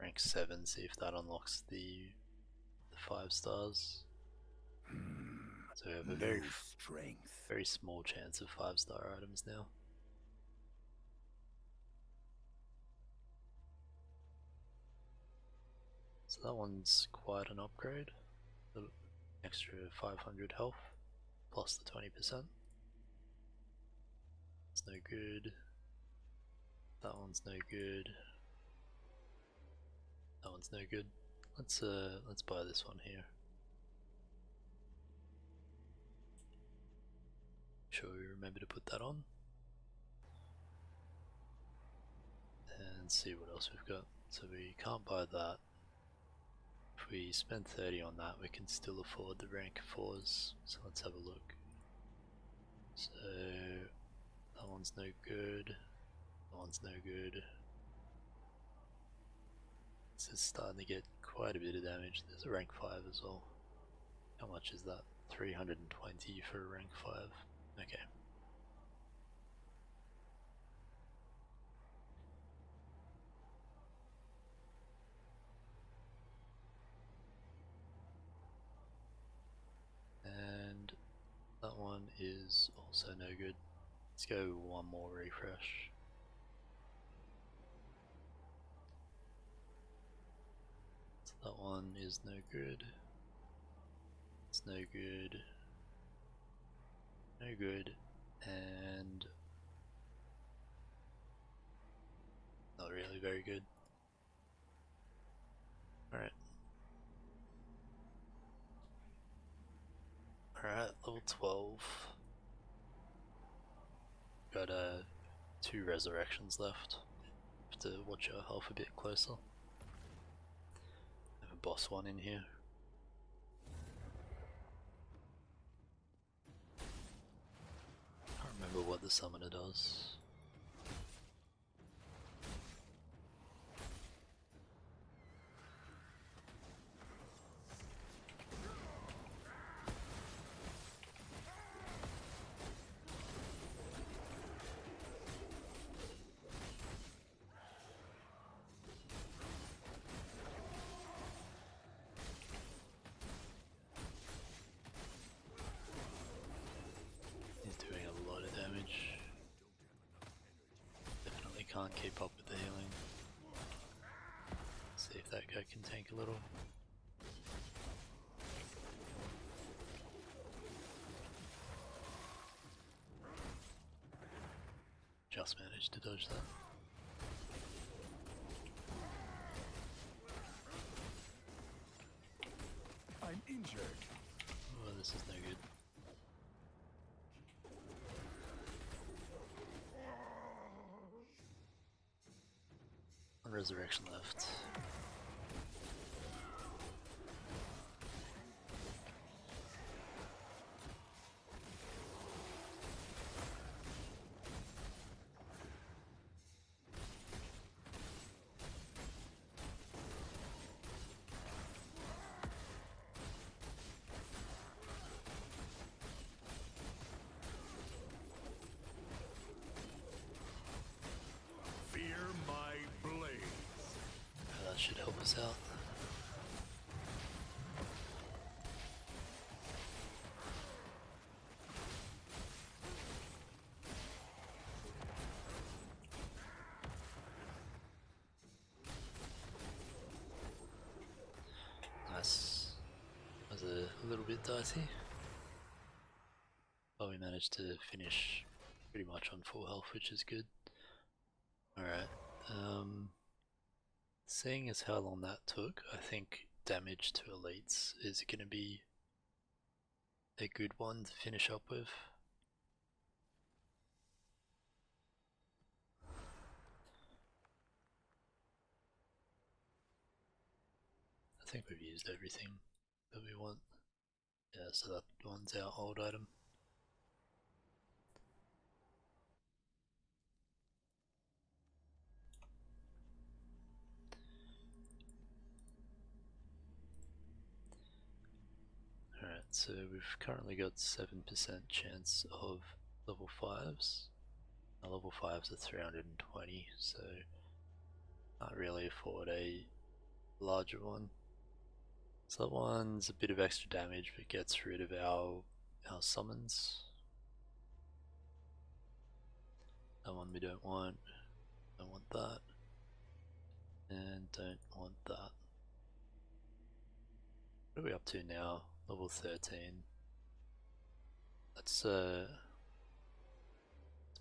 rank 7, see if that unlocks the 5 stars. So we have a very small chance of 5-star items now. So that one's quite an upgrade. The extra 500 health plus the 20%. It's no good. That one's no good. That one's no good. Let's buy this one here. Sure we remember to put that on. And see what else we've got. So we can't buy that. If we spend 30 on that, we can still afford the rank 4s. So let's have a look. So that one's no good. That one's no good. This is starting to get quite a bit of damage. There's a rank 5 as well. How much is that? 320 for a rank 5. Okay. And that one is also no good. Let's go one more refresh. So that one is no good. It's no good. No good. And not really very good. Alright. Alright, level 12. Got 2 resurrections left. Have to watch our health a bit closer. Have a boss one in here. Can't remember what the summoner does. He's doing a lot of damage. Definitely can't keep up with the healing. See if that guy can tank a little. Just managed to dodge that. I'm injured. Oh, this is no good. One resurrection left. Fear my blade. Oh, that should help us out. Nice. Was a little bit dicey. But we managed to finish pretty much on full health, which is good. Alright. Seeing as how long that took, I think damage to elites is going to be a good one to finish up with. I think we've used everything that we want. Yeah, so that one's our old item. Alright, so we've currently got 7% chance of level 5s. Our level 5s are 320, so can't really afford a larger one. So that one's a bit of extra damage but gets rid of our summons. That one we don't want that, and don't want that. What are we up to now? Level 13. Let's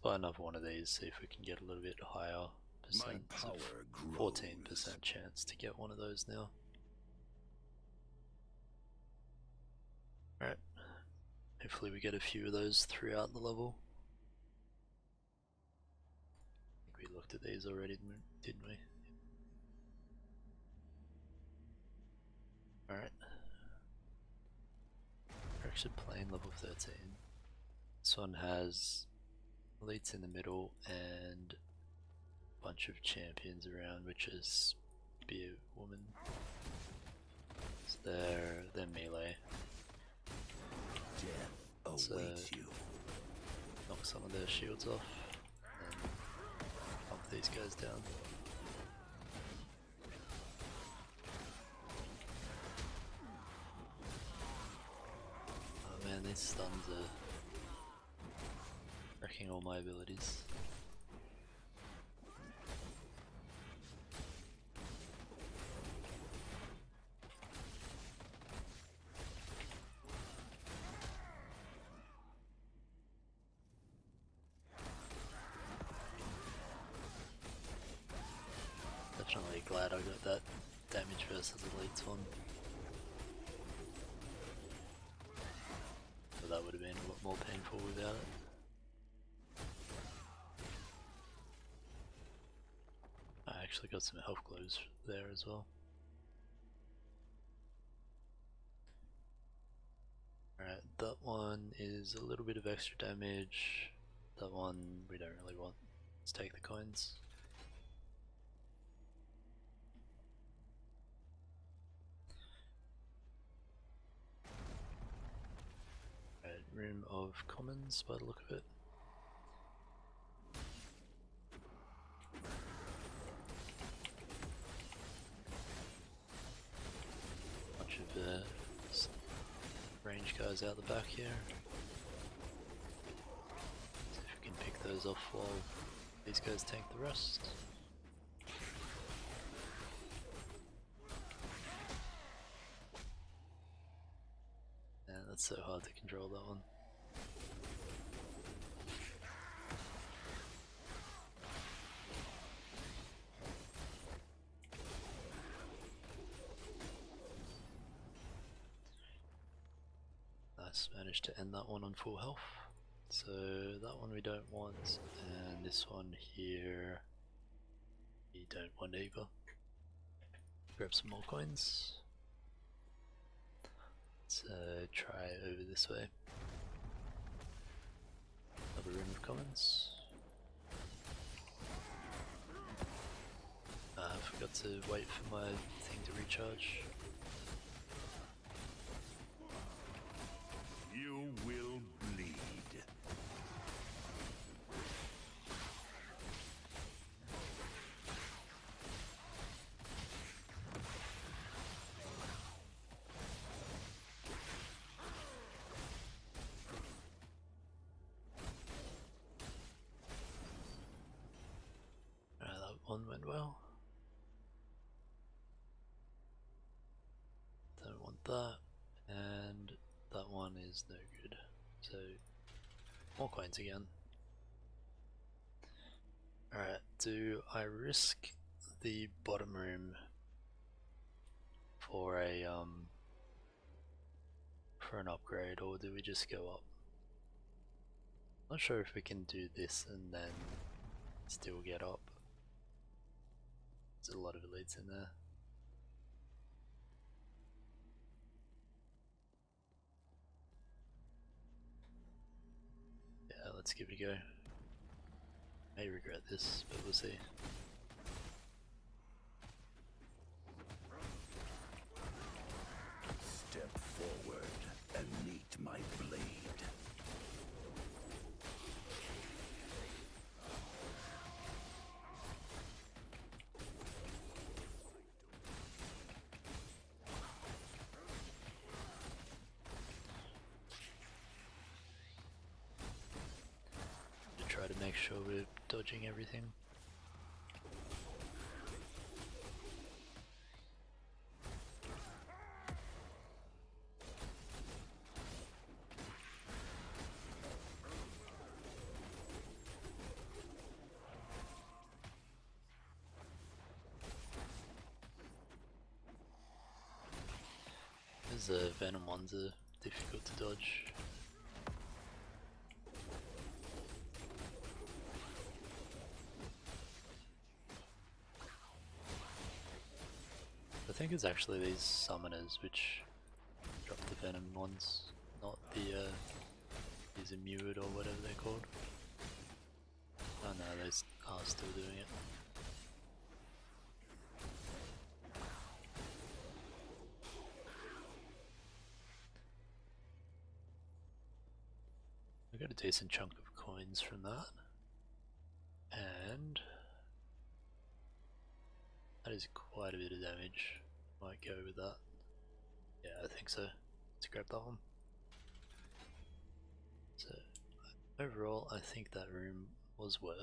buy another one of these, see if we can get a little bit higher percent. My power grows. 14% chance to get one of those now. Alright, hopefully we get a few of those throughout the level. I think we looked at these already, didn't we? Alright. Direction plane level 13. This one has elites in the middle and a bunch of champions around, which is Spear Woman. So they're melee. Death awaits you. Knock some of their shields off and pump these guys down. Oh man, these stuns are tracking all my abilities. Definitely glad I got that damage versus elites one. But that would have been a lot more painful without it. I actually got some health glows there as well. Alright, that one is a little bit of extra damage. That one we don't really want. Let's take the coins. Alright, Room of Commons by the look of it. Bunch of range guys out the back here. See if we can pick those off while these guys tank the rest. Yeah, that's so hard to control that one. Nice, managed to end that one on full health. So that one we don't want, and this one here we don't want either. Grab some more coins. Let's try over this way. Another Room of Commons. I forgot to wait for my thing to recharge. You will bleed. That one went well. Don't want that, and that one is no good. So, more coins again. Alright, do I risk the bottom room for a for an upgrade, or do we just go up? Not sure if we can do this and then still get up. There's a lot of elites in there. Yeah, let's give it a go. May regret this, but we'll see. Step forward and meet my blade. To try to make sure we're dodging everything. The venom ones are difficult to dodge. I think it's actually these summoners which drop the venom ones, not the these immured or whatever they're called. Oh no, they are still doing it. I got a decent chunk of coins from that, and that is quite a bit of damage. Might go with that. Yeah, I think so. Let's grab that one. So, Overall, I think that room was worth.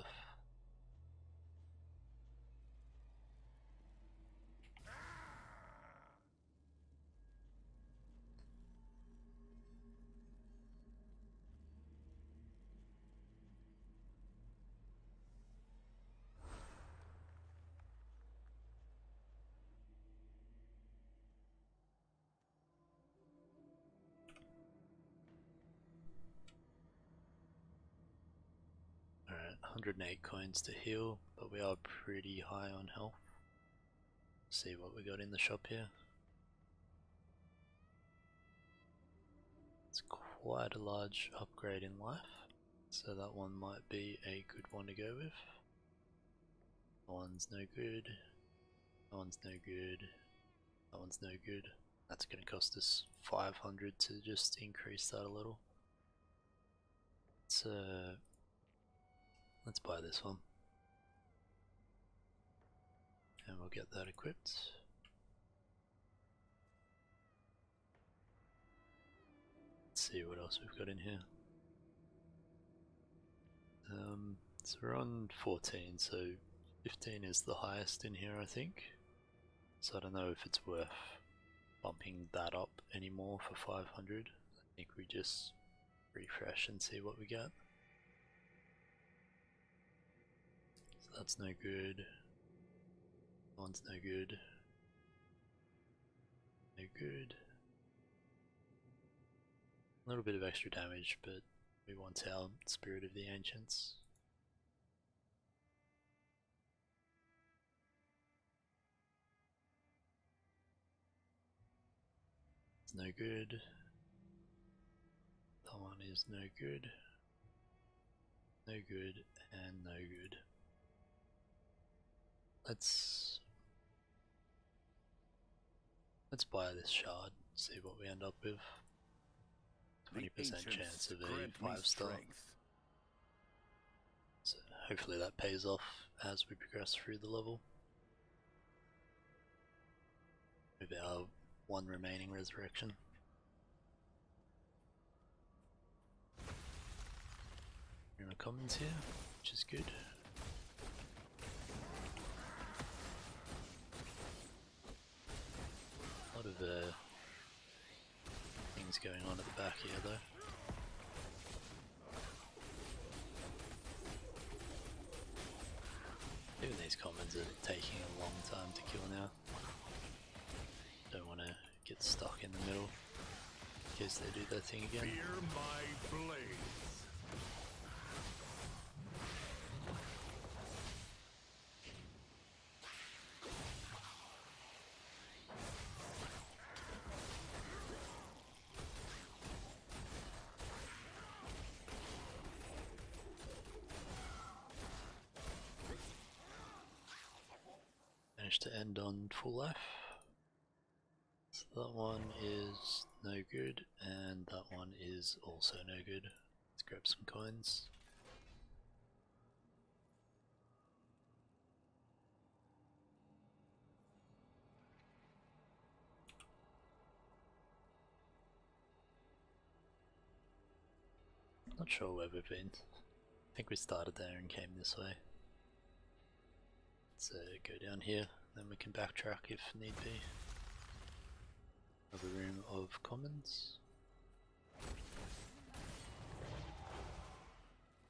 Alright, 108 coins to heal, but we are pretty high on health. See what we got in the shop here. It's quite a large upgrade in life, so that one might be a good one to go with. That one's no good. That one's no good. That one's no good. That's going to cost us 500 to just increase that a little. Let's buy this one. And we'll get that equipped. Let's see what else we've got in here. So we're on 14, so 15 is the highest in here, I think. So I don't know if it's worth bumping that up anymore for 500. I think we just refresh and see what we get. So that's no good. That one's no good. No good. A little bit of extra damage, but we want our Spirit of the Ancients. It's no good. That one is no good. No good, and no good. Let's buy this shard, see what we end up with. 20% chance of a 5-star. So hopefully that pays off as we progress through the level. With our one remaining resurrection. We're in commons here, which is good. A lot of things going on at the back here though. Even these commons are taking a long time to kill now. Don't want to get stuck in the middle in case they do their thing again. Fear my blades. Managed to end on full life. So that one is no good, and that one is also no good. Let's grab some coins. Not sure where we've been. I think we started there and came this way. Let's go down here, then we can backtrack if need be. Another room of commons.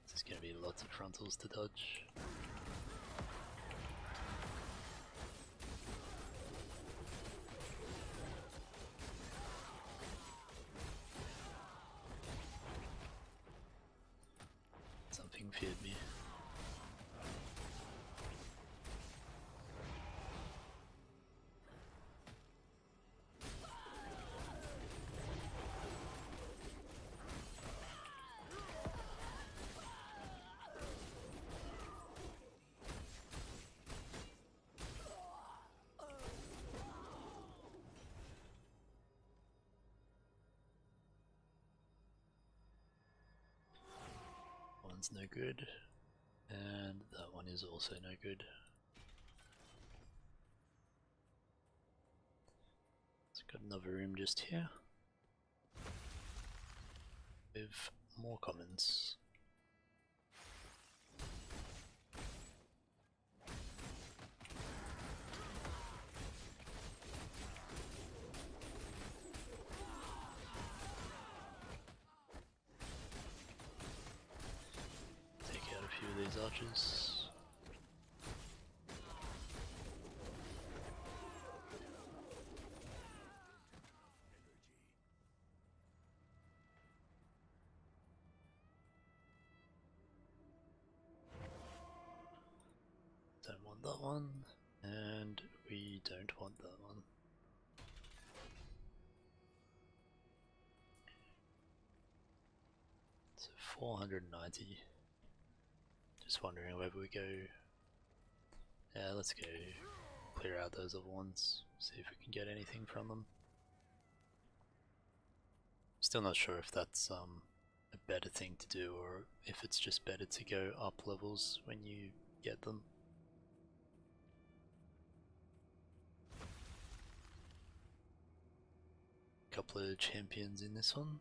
There's going to be lots of frontals to dodge. Something feared me. One's no good, and that one is also no good. It's got another room just here with more commons. dodges. Don't want that one, and we don't want that one. So 490. Just wondering whether we go. Yeah, let's go clear out those other ones, see if we can get anything from them. Still not sure if that's a better thing to do, or if it's just better to go up levels when you get them. Couple of champions in this one.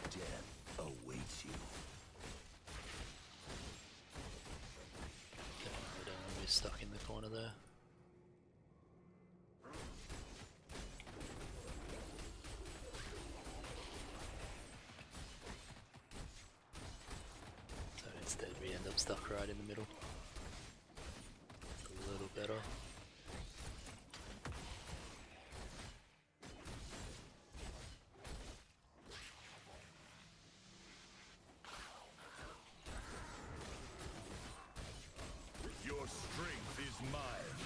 Death awaits you. We don't want to be stuck in the corner there. So instead we end up stuck right in the middle. It's a little better. Your strength is mine.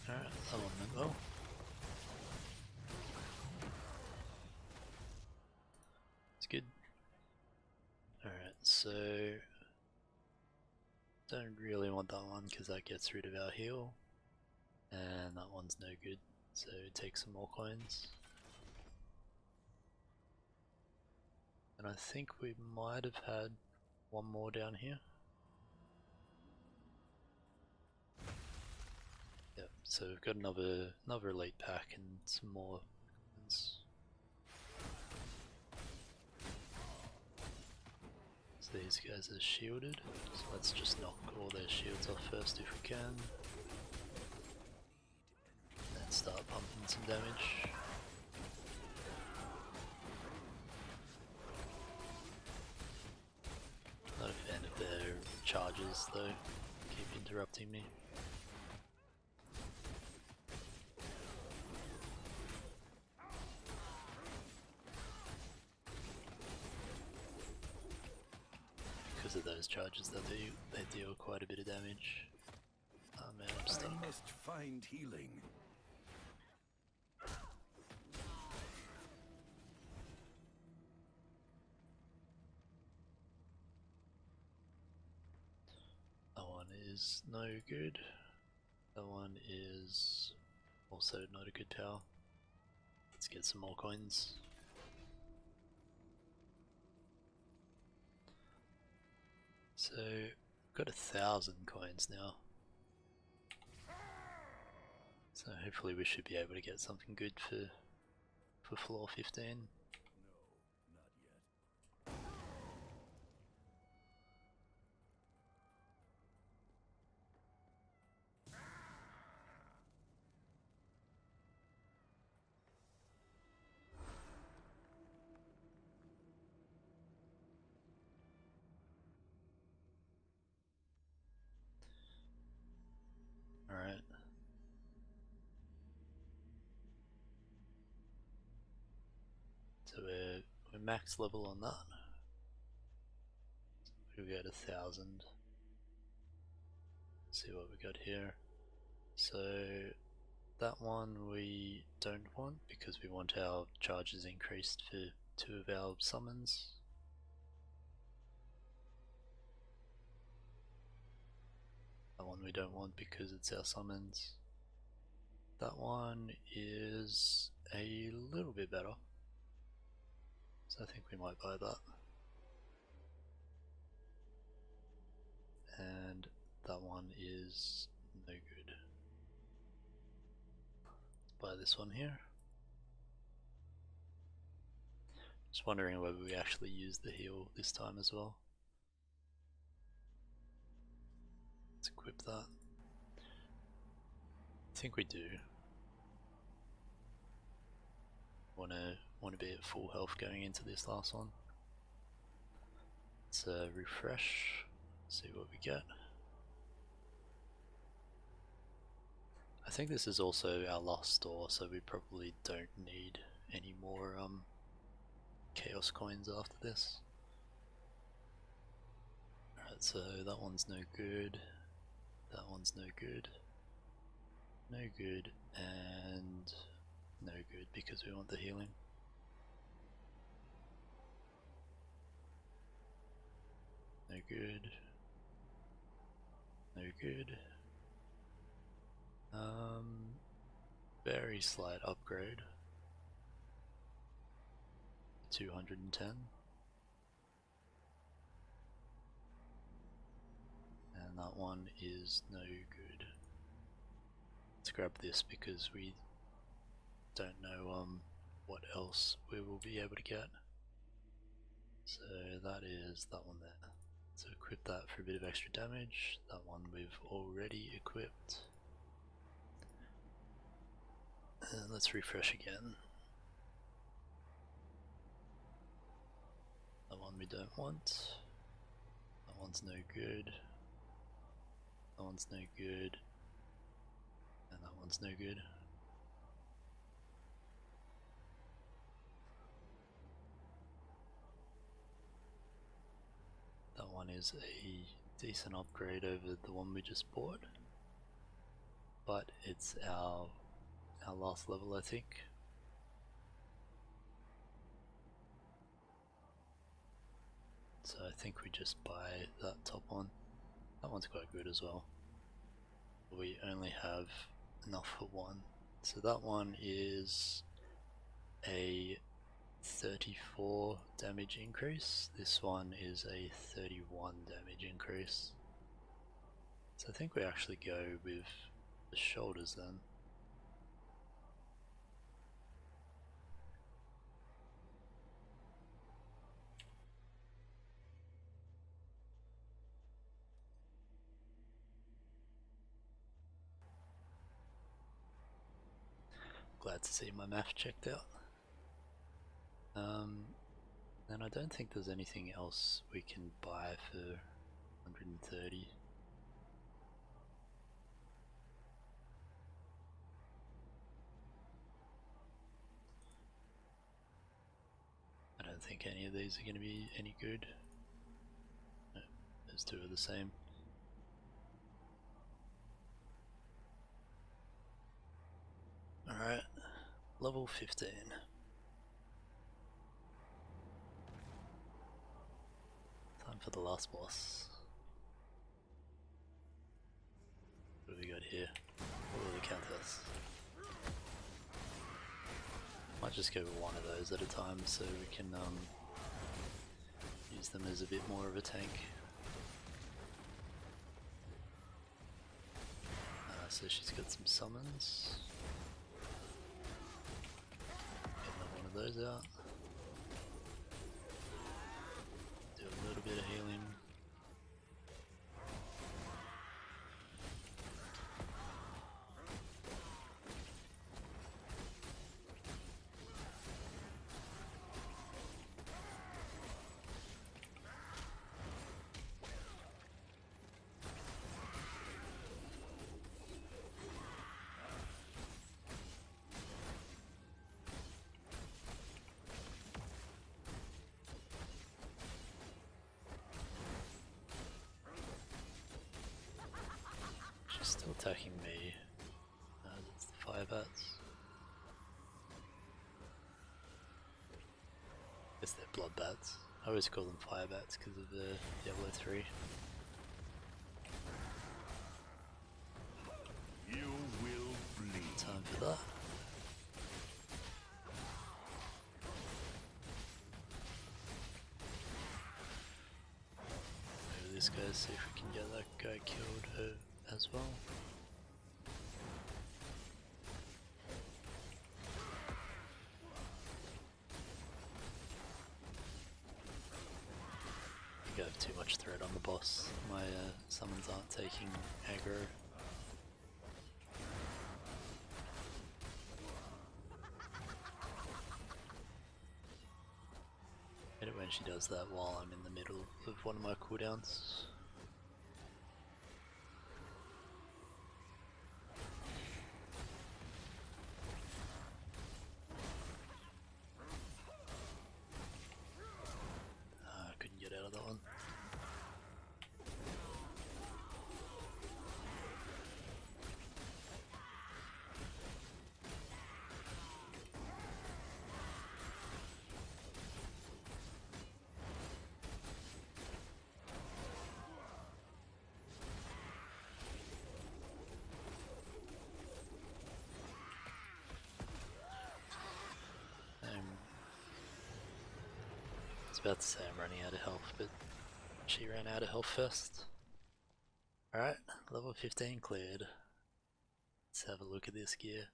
Alright, that one went well. It's good. Alright, so don't really want that one because that gets rid of our heal, and that one's no good, so take some more coins. And I think we might have had one more down here. Yep, so we've got another elite pack and some more coins. So these guys are shielded, so let's just knock all their shields off first if we can. Then start pumping some damage. Not a fan of their charges though, keep interrupting me. Because of those charges that they deal quite a bit of damage. Oh man, I'm stuck. I must find healing. That one is no good. That one is also not a good power. Let's get some more coins. So, we've got 1,000 coins now. So hopefully we should be able to get something good for floor 15. No, not yet. Alright. So we're max level on that. We got 1,000. See what we got here. So that one we don't want because we want our charges increased for 2 of our summons. That one we don't want because it's our summons. That one is a little bit better, so I think we might buy that. And that one is no good. Let's buy this one here. Just wondering whether we actually use the heal this time as well. Let's equip that. I think we do. Wanna be at full health going into this last one. Let's refresh, see what we get. I think this is also our last store, so we probably don't need any more chaos coins after this. Alright, so that one's no good, that one's no good, no good, and no good because we want the healing. No good, no good. Very slight upgrade. 210. And that one is no good. Let's grab this because we don't know what else we will be able to get. So that is that one there. So equip that for a bit of extra damage. That one we've already equipped. And let's refresh again. That one we don't want. That one's no good. That one's no good. And that one's no good. That one is a decent upgrade over the one we just bought. But it's our last level, I think. So I think we just buy that top one. That one's quite good as well. We only have enough for one. So that one is a 34 damage increase. This one is a 31 damage increase. So I think we actually go with the shoulders then. Glad to see my math checked out. And I don't think there's anything else we can buy for 130. I don't think any of these are going to be any good. No, those two are the same. Alright, level 15. Time for the last boss. What have we got here? Oh, the countess. Might just go with one of those at a time so we can use them as a bit more of a tank. So she's got some summons. Get one of those out. Do a little bit of healing. She's still attacking me. That's the fire bats. Guess they're blood bats. I always call them fire bats because of the Diablo 3. You will bleed. Time for that. Over this guy, see if we can get that guy killed as well. I think I have too much threat on the boss. My summons aren't taking aggro. when she does that while I'm in the middle of one of my cooldowns. Couldn't get out of that one. I was about to say I'm running out of health, but she ran out of health first. Alright, level 15 cleared. Let's have a look at this gear.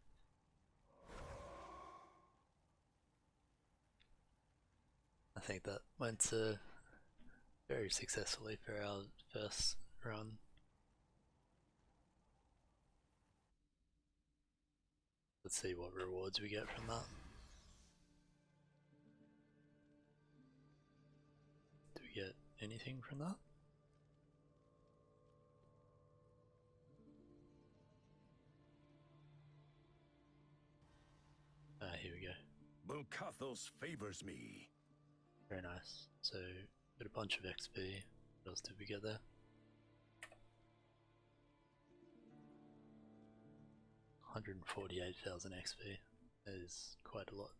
I think that went very successfully for our first run. Let's see what rewards we get from that. Do we get anything from that? Here we go. Bulkathos favors me. Very nice. So, got a bunch of XP. What else did we get there? 148,000 XP. That is quite a lot.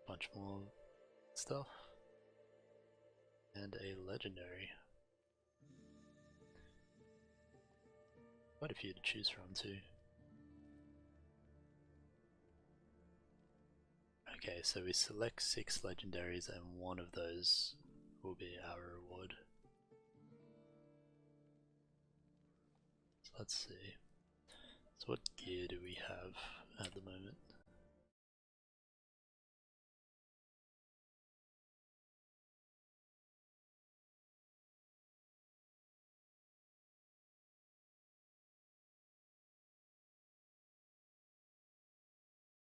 Bunch more stuff. And a legendary. Quite a few to choose from too. Okay, so we select 6 legendaries and one of those will be our reward. So let's see. So what gear do we have at the moment?